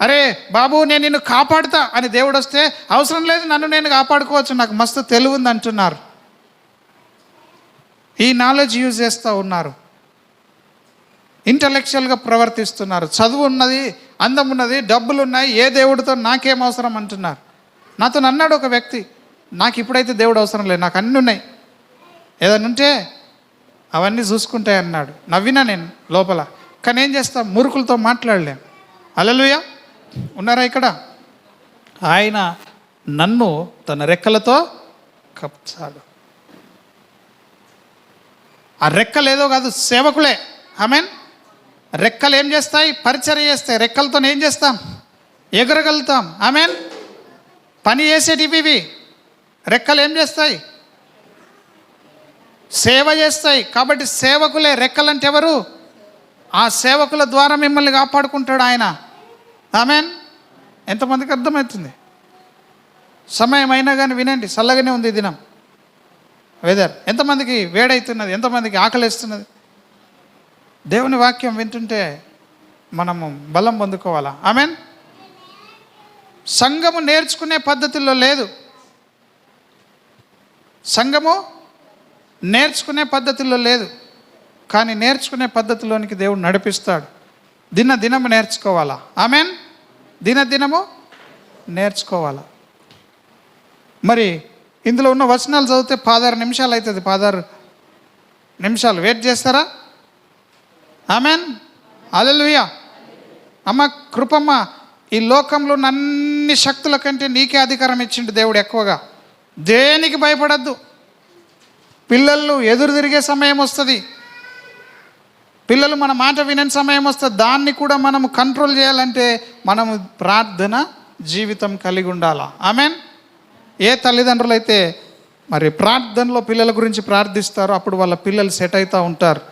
అరే బాబు నేను నిన్ను కాపాడుతా అని దేవుడు వస్తే అవసరం లేదు, నన్ను నేను కాపాడుకోవచ్చు, నాకు మస్తు తెలివి ఉంది అంటున్నారు. ఈ నాలెడ్జ్ యూజ్ చేస్తూ ఉన్నారు, ఇంటలెక్చువల్గా ప్రవర్తిస్తున్నారు. చదువు ఉన్నది, అందం ఉన్నది, డబ్బులు ఉన్నాయి, ఏ దేవుడితో నాకేం అవసరం అంటున్నారు. నాతో అన్నాడు ఒక వ్యక్తి, నాకు ఇప్పుడైతే దేవుడు అవసరం లేదు, నాకు అన్నీ ఉన్నాయి, ఏదైనా ఉంటే అవన్నీ చూసుకుంటాయి అన్నాడు. నవ్వినా నేను లోపల. కానీ ఏం చేస్తాం? మురుకులతో మాట్లాడలేం. హల్లెలూయా. ఉన్నారా ఇక్కడ? ఆయన నన్ను తన రెక్కలతో కప్పాడు. ఆ రెక్కలు ఏదో కాదు, సేవకులే. ఆమెన్. రెక్కలు ఏం చేస్తాయి? పరిచర్య చేస్తాయి. రెక్కలతో ఏం చేస్తాం? ఎగరగలుగుతాం. ఆమెన్. పని చేసేటివి ఇవి. రెక్కలు ఏం చేస్తాయి? సేవ చేస్తాయి. కాబట్టి సేవకులే. రెక్కలంటే ఎవరు? ఆ సేవకుల ద్వారా మిమ్మల్ని కాపాడుకుంటాడు ఆయన. ఆమెన్. ఎంతమందికి అర్థమవుతుంది? సమయం అయినా కానీ వినండి, చల్లగానే ఉంది ఈ దినం వెదర్. ఎంతమందికి వేడవుతున్నది, ఎంతమందికి ఆకలిస్తున్నది. దేవుని వాక్యం వింటుంటే మనము బలం పొందుకోవాలా. ఆమెన్. సంఘము నేర్చుకునే పద్ధతుల్లో లేదు. సంఘము నేర్చుకునే పద్ధతుల్లో లేదు, కానీ నేర్చుకునే పద్ధతిలోనికి దేవుడు నడిపిస్తాడు. దినము నేర్చుకోవాలా. ఆమెన్. దినము నేర్చుకోవాలా. మరి ఇందులో ఉన్న వచనాలు చదివితే 16 నిమిషాలు అవుతుంది. 16 నిమిషాలు వెయిట్ చేస్తారా? ఆమెన్, హల్లెలూయా. అమ్మ కృపమ్మ, ఈ లోకంలో ఉన్న అన్ని శక్తుల కంటే నీకే అధికారం ఇచ్చిండు దేవుడు ఎక్కువగా. దేనికి భయపడద్దు. పిల్లలు ఎదురు తిరిగే సమయం వస్తుంది, పిల్లలు మన మాట వినని సమయం వస్తుంది. దాన్ని కూడా మనము కంట్రోల్ చేయాలంటే మనము ప్రార్థన జీవితం కలిగి ఉండాలా. ఆమెన్. ఏ తల్లిదండ్రులు అయితే మరి ప్రార్థనలో పిల్లల గురించి ప్రార్థిస్తారో అప్పుడు వాళ్ళ పిల్లలు సెట్ అవుతూ ఉంటారు.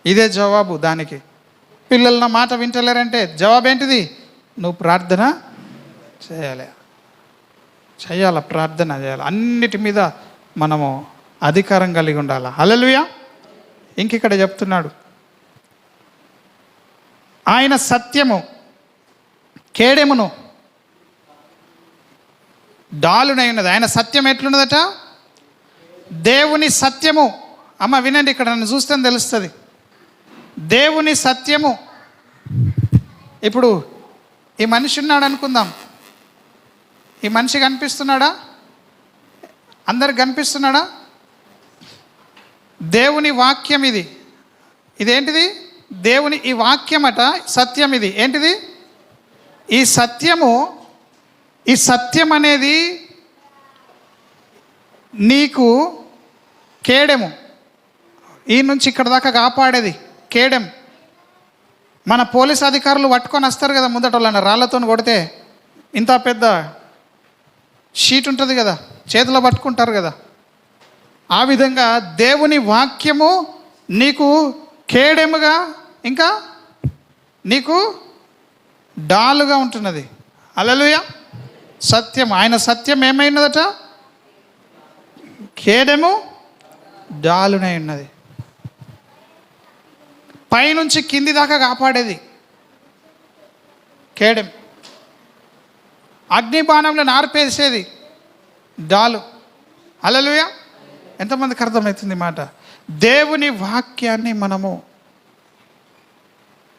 ఇదే జవాబు దానికి. పిల్లలు నా మాట వింటలేరంటే జవాబు ఏంటిది? నువ్వు ప్రార్థన చేయాల, ప్రార్థన చేయాలి. అన్నిటి మీద మనము అధికారం కలిగి ఉండాలి. హల్లెలూయా. ఇంకిక్కడ చెప్తున్నాడు, ఆయన సత్యము కేడెమును డాలునై ఉన్నది. ఆయన సత్యం ఎట్లున్నదట? దేవుని సత్యము. అమ్మ వినండి, ఇక్కడ నన్ను చూస్తే తెలుస్తుంది. దేవుని సత్యము. ఇప్పుడు ఈ మనిషి ఉన్నాడు అనుకుందాం. ఈ మనిషి కనిపిస్తున్నాడా? అందరికి కనిపిస్తున్నాడా? దేవుని వాక్యం ఇది. ఇదేంటిది? దేవుని ఈ వాక్యం అట సత్యం. ఇది ఏంటిది? ఈ సత్యము. ఈ సత్యం అనేది నీకు కేడెము. ఈ నుంచి ఇక్కడ దాకా కాపాడేది కేడెం. మన పోలీస్ అధికారులు పట్టుకొని వస్తారు కదా ముందట, వాళ్ళని రాళ్లతో కొడితే ఇంత పెద్ద షీట్ ఉంటుంది కదా, చేతిలో పట్టుకుంటారు కదా. ఆ విధంగా దేవుని వాక్యము నీకు కేడెముగా, ఇంకా నీకు డాలుగా ఉంటున్నది. హల్లెలూయా. సత్యం. ఆయన సత్యం ఏమైనదట? కేడెము డాలునై ఉన్నది. పైనుంచి కింది దాకా కాపాడేది కేడెం. అగ్నిబాణంలో నార్పేసేది డాలు. హల్లెలూయా. ఎంతమందికి అర్థమవుతుంది మాట? దేవుని వాక్యాన్ని మనము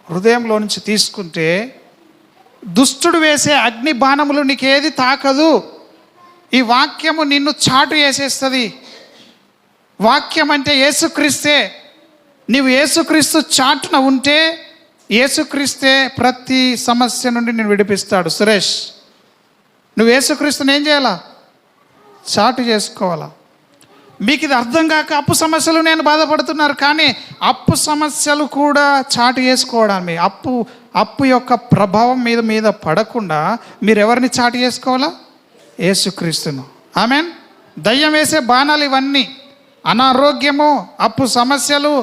హృదయంలో నుంచి తీసుకుంటే దుష్టుడు వేసే అగ్ని బాణములు నీకేది తాకదు. ఈ వాక్యము నిన్ను చాటు వేసేస్తుంది. వాక్యం అంటే యేసుక్రీస్తే. నీవు యేసుక్రీస్తు చాటున ఉంటే యేసుక్రీస్తే ప్రతి సమస్య నుండి నేను విడిపిస్తాడు. సురేష్, నువ్వు యేసుక్రీస్తుని ఏం చేయాలా? చాటు చేసుకోవాలా. మీకు ఇది అర్థం కాక అప్పు సమస్యలు నేను బాధపడుతున్నారు, కానీ అప్పు సమస్యలు కూడా చాటు చేసుకోవడానికి అప్పు యొక్క ప్రభావం మీద పడకుండా మీరు ఎవరిని చాటు చేసుకోవాలా? యేసుక్రీస్తును. ఆమేన్. దయ్యం వేసే బాణాలు ఇవన్నీ, అనారోగ్యము, అప్పు సమస్యలు,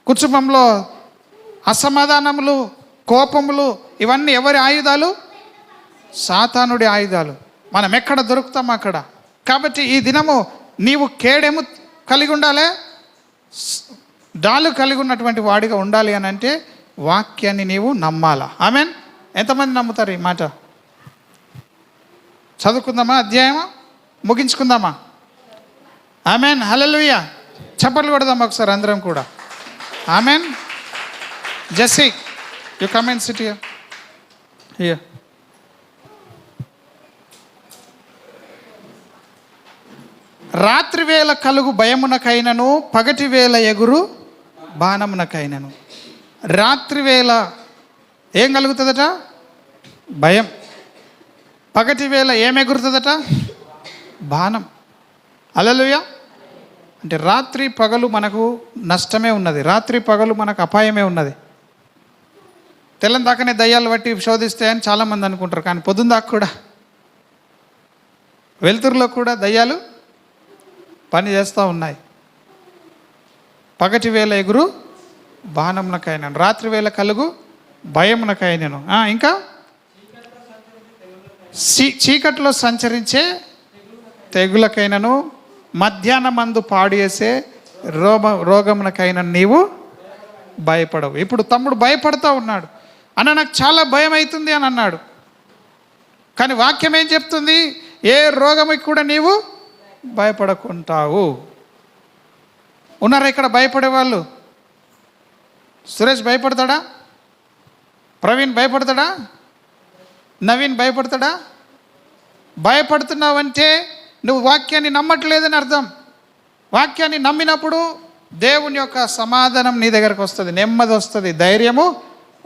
కుటుంబంలో అసమాధానములు, కోపములు, ఇవన్నీ ఎవరి ఆయుధాలు? సాతానుడి ఆయుధాలు. మనం ఎక్కడ దొరుకుతాం అక్కడ. కాబట్టి ఈ దినము నీవు కేడెము కలిగి ఉండాలి, డాలు కలిగి ఉన్నటువంటి వాడిగా ఉండాలి అని అంటే వాక్యాన్ని నీవు నమ్మాలా. ఆమేన్. ఎంతమంది నమ్ముతారు ఈ మాట? చదువుకుందామా? అధ్యాయమా ముగించుకుందామా? ఆమేన్. హల్లెలూయా. చప్పట్లు కొడదాం ఒకసారి అందరం కూడా. ఆమేన్. Jessie, you come and sit here. రాత్రి వేళ కలుగు భయమునకైనను పగటి వేళ ఎగురు బాణమునకైనను. రాత్రి వేళ ఏం కలుగుతుందట? భయం. పగటి వేళ ఏం ఎగురుతుందట? బాణం. హల్లెలూయా. అంటే రాత్రి పగలు మనకు నష్టమే ఉన్నది, రాత్రి పగలు మనకు అపాయమే ఉన్నది. తెల్లని దాకానే దయ్యాలు బట్టి శోధిస్తాయని చాలామంది అనుకుంటారు, కానీ పొద్దున్న దాకా కూడా వెలుతురులో కూడా దయ్యాలు పని చేస్తూ ఉన్నాయి. పగటి వేళ ఎగురు బాణమునకైనను, రాత్రి వేళ కలుగు భయమునకైనను. ఇంకా చీకట్లో సంచరించే తెగులకైనను, మధ్యాహ్నమందు పాడు చేసే రోగమునకైనా నీవు భయపడవు. ఇప్పుడు తమ్ముడు భయపడుతూ ఉన్నాడు. అన్న నాకు చాలా భయం అవుతుంది అని అన్నాడు, కానీ వాక్యం ఏం చెప్తుంది? ఏ రోగముకి కూడా నీవు భయపడకుంటావు. ఉన్నారా ఇక్కడ భయపడే వాళ్ళు? సురేష్ భయపడతాడా? ప్రవీణ్ భయపడతాడా? నవీన్ భయపడతాడా? భయపడుతున్నావంటే నువ్వు వాక్యాన్ని నమ్మట్లేదని అర్థం. వాక్యాన్ని నమ్మినప్పుడు దేవుని యొక్క సమాధానం నీ దగ్గరకు వస్తుంది, నెమ్మది వస్తుంది, ధైర్యము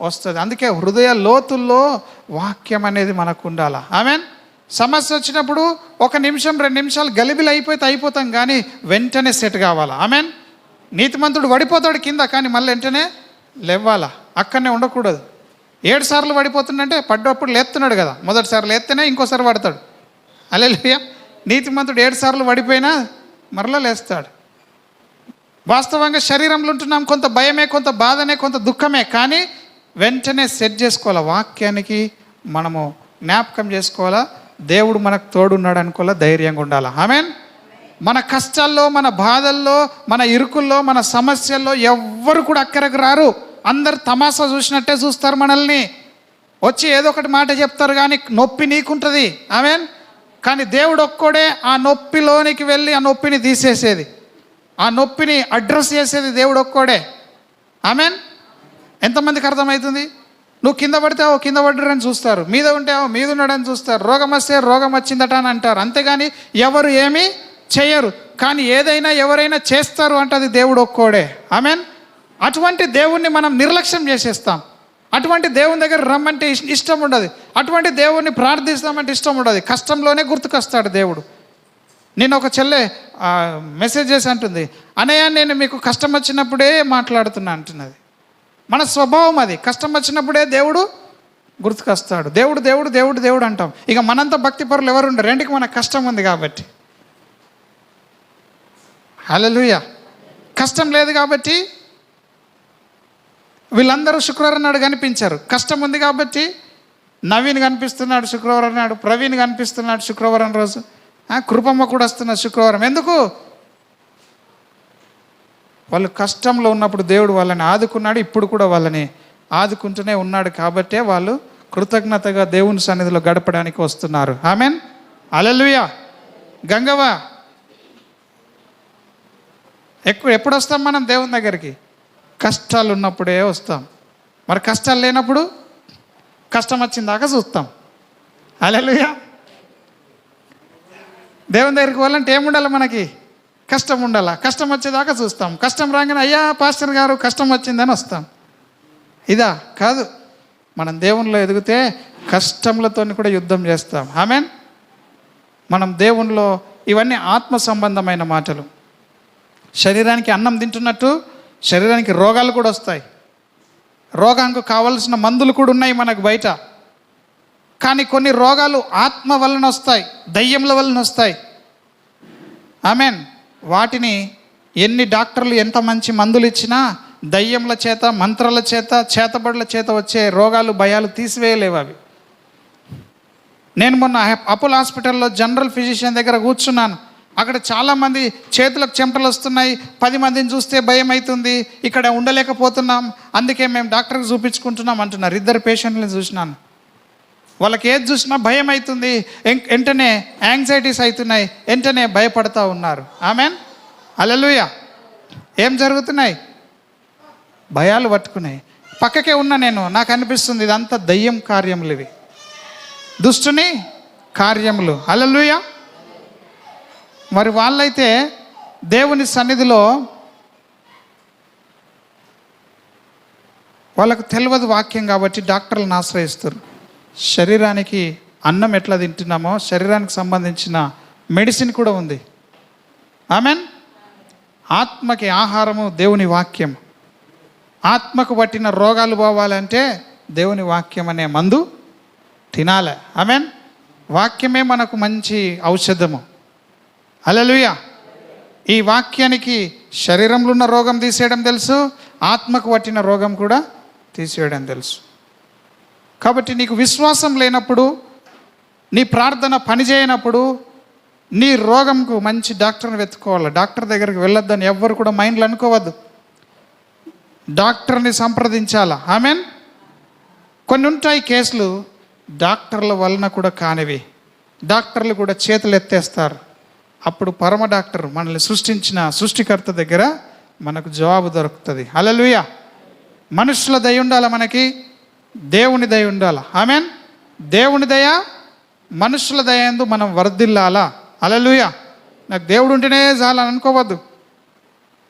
వస్తుంది. అందుకే హృదయ లోతుల్లో వాక్యం అనేది మనకు ఉండాలా. ఆమేన్. సమస్య వచ్చినప్పుడు 1 నిమిషం 2 నిమిషాలు గలిబిలి అయిపోతాం, కానీ వెంటనే సెట్ కావాలా. ఆమేన్. నీతిమంతుడు పడిపోతాడు కింద, కానీ మళ్ళీ వెంటనే లేవాలా, అక్కడనే ఉండకూడదు. 7 సార్లు పడిపోతుందంటే పడ్డప్పుడు లేస్తున్నాడు కదా, మొదటిసారి లేస్తేనే ఇంకోసారి పడతాడు. హల్లెలూయా. నీతిమంతుడు 7 సార్లు పడిపోయినా మరలా లేస్తాడు. వాస్తవంగా శరీరంలో ఉంటున్నాం, కొంత భయమే, కొంత బాధనే, కొంత దుఃఖమే, కానీ వెంటనే సెట్ చేసుకోవాలా. వాక్యానికి మనము జ్ఞాపకం చేసుకోవాలా, దేవుడు మనకు తోడున్నాడు అనుకోవాలా, ధైర్యంగా ఉండాలా. ఆమేన్. మన కష్టాల్లో, మన బాధల్లో, మన ఇరుకుల్లో, మన సమస్యల్లో ఎవ్వరు కూడా అక్కడికి రారు. అందరు తమాషా చూసినట్టే చూస్తారు మనల్ని. వచ్చి ఏదో ఒకటి మాట చెప్తారు, కానీ నొప్పి నీకుంటుంది. ఆమేన్. కానీ దేవుడు ఒక్కడే ఆ నొప్పిలోనికి వెళ్ళి ఆ నొప్పిని తీసేసేది, ఆ నొప్పిని అడ్రస్ చేసేది దేవుడు ఒక్కడే. ఆమేన్. ఎంతమందికి అర్థమవుతుంది? నువ్వు కింద పడితే కింద పడ్డారని చూస్తారు, మీద ఉంటే మీద ఉన్నాడని చూస్తారు, రోగం వస్తే రోగం వచ్చిందట అని అంటారు, అంతేగాని ఎవరు ఏమీ చేయరు. కానీ ఏదైనా ఎవరైనా చేస్తారు అంటే అది దేవుడు ఒక్కడే. ఆమేన్. అటువంటి దేవుణ్ణి మనం నిర్లక్ష్యం చేసేస్తాం. అటువంటి దేవుని దగ్గర రమ్మంటే ఇష్టం ఉండదు, అటువంటి దేవుణ్ణి ప్రార్థిస్తామంటే ఇష్టం ఉండదు. కష్టంలోనే గుర్తుకొస్తాడు దేవుడు. నేను ఒక చెల్లె మెసేజ్ చేసి అంటుంది, అనయ్య నేను మీకు కష్టం వచ్చినప్పుడే మాట్లాడుతున్నా అంటున్నది. మన స్వభావం అది. కష్టం వచ్చినప్పుడే దేవుడు గుర్తుకొస్తాడు. దేవుడు దేవుడు దేవుడు దేవుడు అంటాం. ఇక మనంతా భక్తి పరులు ఎవరు ఉండరు, రెండుకి మనకు కష్టం ఉంది కాబట్టి. హల్లెలూయా. కష్టం లేదు కాబట్టి వీళ్ళందరూ శుక్రవారం నాడు కనిపించారు. కష్టం ఉంది కాబట్టి నవీన్ కనిపిస్తున్నాడు శుక్రవారం నాడు, ప్రవీణ్ కనిపిస్తున్నాడు శుక్రవారం రోజు, కృపమ్మ కూడా వస్తున్నారు శుక్రవారం. ఎందుకు? వాళ్ళు కష్టంలో ఉన్నప్పుడు దేవుడు వాళ్ళని ఆదుకున్నాడు, ఇప్పుడు కూడా వాళ్ళని ఆదుకుంటూనే ఉన్నాడు. కాబట్టే వాళ్ళు కృతజ్ఞతగా దేవుని సన్నిధిలో గడపడానికి వస్తున్నారు. ఆమెన్. హల్లెలూయా. గంగవ్వ ఎప్పుడు వస్తాం మనం దేవుని దగ్గరికి? కష్టాలు ఉన్నప్పుడే వస్తాం. మరి కష్టాలు లేనప్పుడు కష్టం వచ్చిన దాకా చూస్తాం. హల్లెలూయా. దేవుని దగ్గరికి పోవాలంటే ఏముండాలి? మనకి కష్టం ఉండాలా. కష్టం వచ్చేదాకా చూస్తాం. కష్టం రాగానే అయ్యా పాస్టర్ గారు కష్టం వచ్చిందని వస్తాం. ఇదా? కాదు. మనం దేవునిలో ఎదిగితే కష్టములతో కూడా యుద్ధం చేస్తాం. ఆమేన్. మనం దేవునిలో, ఇవన్నీ ఆత్మ సంబంధమైన మాటలు. శరీరానికి అన్నం తింటున్నట్టు శరీరానికి రోగాలు కూడా వస్తాయి. రోగానికి కావలసిన మందులు కూడా ఉన్నాయి మనకు బయట. కానీ కొన్ని రోగాలు ఆత్మ వలన వస్తాయి, దయ్యముల వలన వస్తాయి. ఆమేన్. వాటిని ఎన్ని డాక్టర్లు ఎంత మంచి మందులు ఇచ్చినా దయ్యముల చేత, మంత్రాల చేత, చేతబడుల చేత వచ్చే రోగాలు, భయాలు తీసివేయలేవు అవి. నేను మొన్న అపోలో హాస్పిటల్లో జనరల్ ఫిజిషియన్ దగ్గర కూర్చున్నాను. అక్కడ చాలామంది చేతులకు చెమటలు వస్తున్నాయి, 10 మందిని చూస్తే భయం అవుతుంది, ఇక్కడ ఉండలేకపోతున్నాం, అందుకే మేము డాక్టర్కి చూపించుకుంటున్నాం అంటున్నారు. 2 పేషెంట్లను చూసినాను. వాళ్ళకి ఏది చూసినా భయం అవుతుంది, వెంటనే యాంగ్జైటీస్ అవుతున్నాయి, వెంటనే భయపడతా ఉన్నారు. ఆమేన్. హల్లెలూయా. ఏం జరుగుతున్నాయి? భయాలు పట్టుకున్నాయి. పక్కకే ఉన్నా నేను, నాకు అనిపిస్తుంది ఇదంతా దయ్యం కార్యములు, ఇవి దుష్టుని కార్యములు. హల్లెలూయా. మరి వాళ్ళైతే దేవుని సన్నిధిలో వాళ్ళకు తెలియదు వాక్యం కాబట్టి డాక్టర్లను ఆశ్రయిస్తారు. శరీరానికి అన్నం ఎట్లా తింటున్నామో శరీరానికి సంబంధించిన మెడిసిన్ కూడా ఉంది. ఆమేన్. ఆత్మకి ఆహారము దేవుని వాక్యం. ఆత్మకు పట్టిన రోగాలు పోవాలంటే దేవుని వాక్యం అనే మందు తినాలి. ఆమేన్. వాక్యమే మనకు మంచి ఔషధము. హల్లెలూయా. ఈ వాక్యానికి శరీరంలో ఉన్న రోగం తీసేయడం తెలుసు, ఆత్మకు పట్టిన రోగం కూడా తీసేయడం తెలుసు. కాబట్టి నీకు విశ్వాసం లేనప్పుడు, నీ ప్రార్థన పనిచేయనప్పుడు, నీ రోగంకు మంచి డాక్టర్ని వెతుక్కోవాలి. డాక్టర్ దగ్గరికి వెళ్ళొద్దని ఎవ్వరు కూడా మైండ్లో అనుకోవద్దు. డాక్టర్ని సంప్రదించాలా. ఆమేన్. కొన్ని ఉంటాయి కేసులు డాక్టర్ల వలన కూడా కానివి. డాక్టర్లు కూడా చేతులు ఎత్తేస్తారు. అప్పుడు పరమ డాక్టర్, మనల్ని సృష్టించిన సృష్టికర్త దగ్గర మనకు జవాబు దొరుకుతుంది. హల్లెలూయా. మనుషుల దయ ఉండాలా, మనకి దేవుని దయ ఉండాలా. ఆమేన్. దేవుని దయ, మనుషుల దయ యందు మనం వర్ధిల్లాలా. హల్లెలూయా. నాకు దేవుడు ఉంటేనే చాలని అనుకోవద్దు.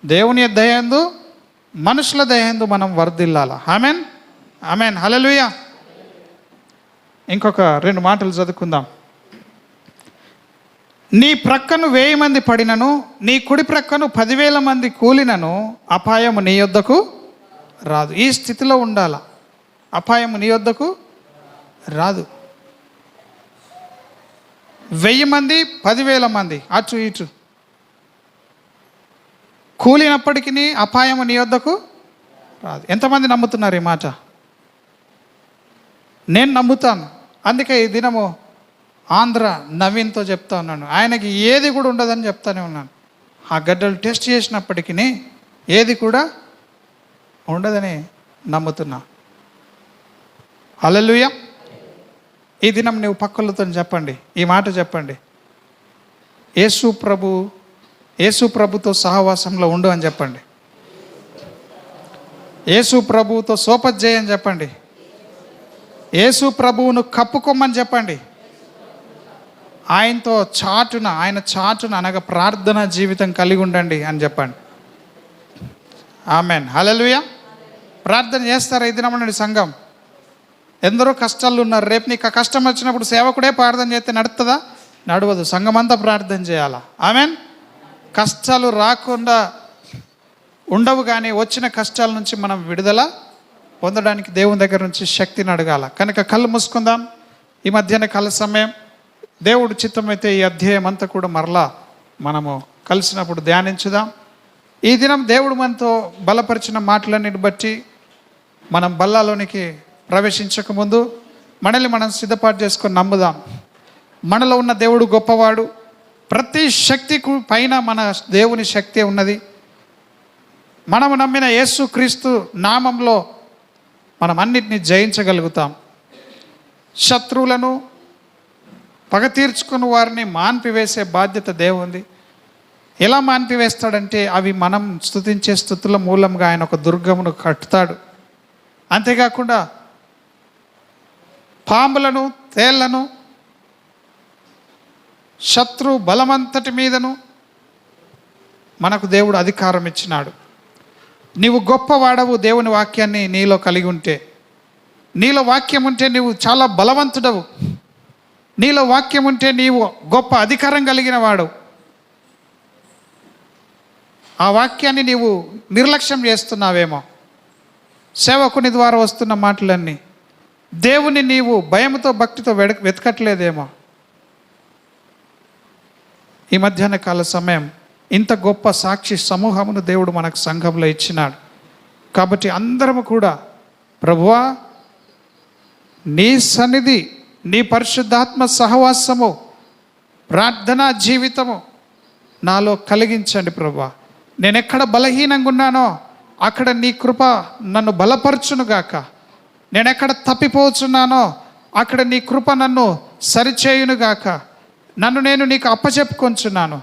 దేవుని దయ యందు, మనుషుల దయ యందు మనం వర్ధిల్లాలా. ఆమేన్. ఆమేన్. హల్లెలూయా. ఇంకొక 2 మాటలు చదువుకుందాం. నీ ప్రక్కను 1000 మంది పడినను, నీ కుడి ప్రక్కను 10,000 మంది కూలినను అపాయము నీ యొద్దకు రాదు. ఈ స్థితిలో ఉండాల. అపాయము నీ యొద్దకు రాదు. 1000 మంది 10,000 మంది అటు ఇటు కూలినప్పటికీ అపాయము నీ యొద్దకు రాదు. ఎంతమంది నమ్ముతున్నారు ఈ మాట? నేను నమ్ముతాను. అందుకే ఈ దినము ఆంధ్ర నవీన్తో చెప్తా ఉన్నాను, ఆయనకి ఏది కూడా ఉండదని చెప్తానే ఉన్నాను. ఆ గడ్డలు టెస్ట్ చేసినప్పటికీ ఏది కూడా ఉండదని నమ్ముతున్నా. హల్లెలూయా. ఈ దినం నువ్వు పక్కలతో చెప్పండి, ఈ మాట చెప్పండి, యేసు ప్రభుతో సహవాసంలో ఉండు అని చెప్పండి. యేసు ప్రభువుతో సోపజ్జేయ అని చెప్పండి. యేసు ప్రభువును కప్పుకోమని చెప్పండి. ఆయన చాటున అనగా ప్రార్థన జీవితం కలిగి ఉండండి అని చెప్పండి. ఆమెన్. హల్లెలూయా. ప్రార్థన చేస్తారా ఈ దినమనండి సంఘం? ఎందరో కష్టాలు ఉన్నారు. రేపు నీకు ఆ కష్టం వచ్చినప్పుడు సేవకుడే ప్రార్థన చేస్తే నడుతుందా? నడవదు. సంఘం అంతా ప్రార్థన చేయాలా. ఆమెన్. కష్టాలు రాకుండా ఉండవు, కానీ వచ్చిన కష్టాల నుంచి మనం విడుదల పొందడానికి దేవుని దగ్గర నుంచి శక్తిని అడగాల. కనుక కళ్ళు మూసుకుందాం. ఈ మధ్యాహ్న కాల సమయం దేవుడు చిత్తమైతే ఈ అధ్యాయం అంతా కూడా మరలా మనము కలిసినప్పుడు ధ్యానించుదాం. ఈ దినం దేవుడు మనతో బలపరిచిన మాటలన్నిటి బట్టి మనం బల్లాలోనికి ప్రవేశించకముందు మనల్ని మనం సిద్ధపాటు చేసుకొని నమ్ముదాం. మనలో ఉన్న దేవుడు గొప్పవాడు. ప్రతి శక్తి పైన మన దేవుని శక్తి ఉన్నది. మనము నమ్మిన యేసు క్రీస్తు నామంలో మనం అన్నిటినీ జయించగలుగుతాం. శత్రువులను పగ తీర్చుకుని వారిని మాన్పివేసే బాధ్యత దేవుంది. ఎలా మాన్పివేస్తాడంటే అవి మనం స్తుతించే స్తుతుల మూలంగా ఆయన ఒక దుర్గమును కట్టుతాడు. అంతేకాకుండా పాములను, తేళ్లను, శత్రు బలమంతటి మీదను మనకు దేవుడు అధికారం ఇచ్చినాడు. నీవు గొప్పవాడవు దేవుని వాక్యాన్ని నీలో కలిగి ఉంటే, నీలో వాక్యం ఉంటే నీవు చాలా బలవంతుడవు, నీలో వాక్యం ఉంటే నీవు గొప్ప అధికారం కలిగిన వాడు. ఆ వాక్యాన్ని నీవు నిర్లక్ష్యం చేస్తున్నావేమో. సేవకుని ద్వారా వస్తున్న మాటలన్నీ దేవుని నీవు భయంతో భక్తితో వెతకట్లేదేమో. ఈ మధ్యాహ్న కాల సమయం ఇంత గొప్ప సాక్షి సమూహమును దేవుడు మనకు సంఘంలో ఇచ్చినాడు. కాబట్టి అందరము కూడా ప్రభువా నీ సన్నిధి, నీ పరిశుద్ధాత్మ సహవాసము, ప్రార్థనా జీవితము నాలో కలిగించండి ప్రభువా. నేను ఎక్కడ బలహీనంగా ఉన్నానో అక్కడ నీ కృప నన్ను బలపరచునుగాక. నేను ఎక్కడ తప్పిపోతున్నానో అక్కడ నీ కృప నన్ను సరిచేయునుగాక. నన్ను నేను నీకు అప్పచెప్పుకొంచున్నాను,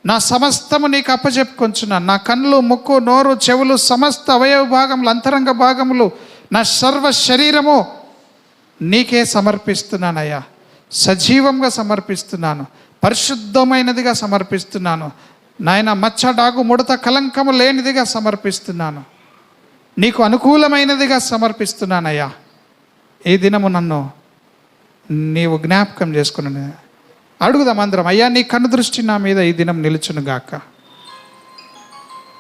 నా సమస్తము నీకు అప్పచెప్పుకొంచున్నాను. నా కళ్ళు, ముక్కు, నోరు, చెవులు, సమస్త అవయవ భాగములు, అంతరంగ భాగములు, నా సర్వ శరీరము నీకే సమర్పిస్తున్నానయ్యా. సజీవంగా సమర్పిస్తున్నాను, పరిశుద్ధమైనదిగా సమర్పిస్తున్నాను నాయన. మచ్చ, డాగు, ముడత, కలంకము లేనిదిగా సమర్పిస్తున్నాను, నీకు అనుకూలమైనదిగా సమర్పిస్తున్నానయ్యా. ఈ దినము నన్ను నీవు జ్ఞాపకం చేసుకుని అడుగుదాం అందరం. అయ్యా నీ కన్ను దృష్టి నా మీద ఈ దినం నిలుచునుగాక.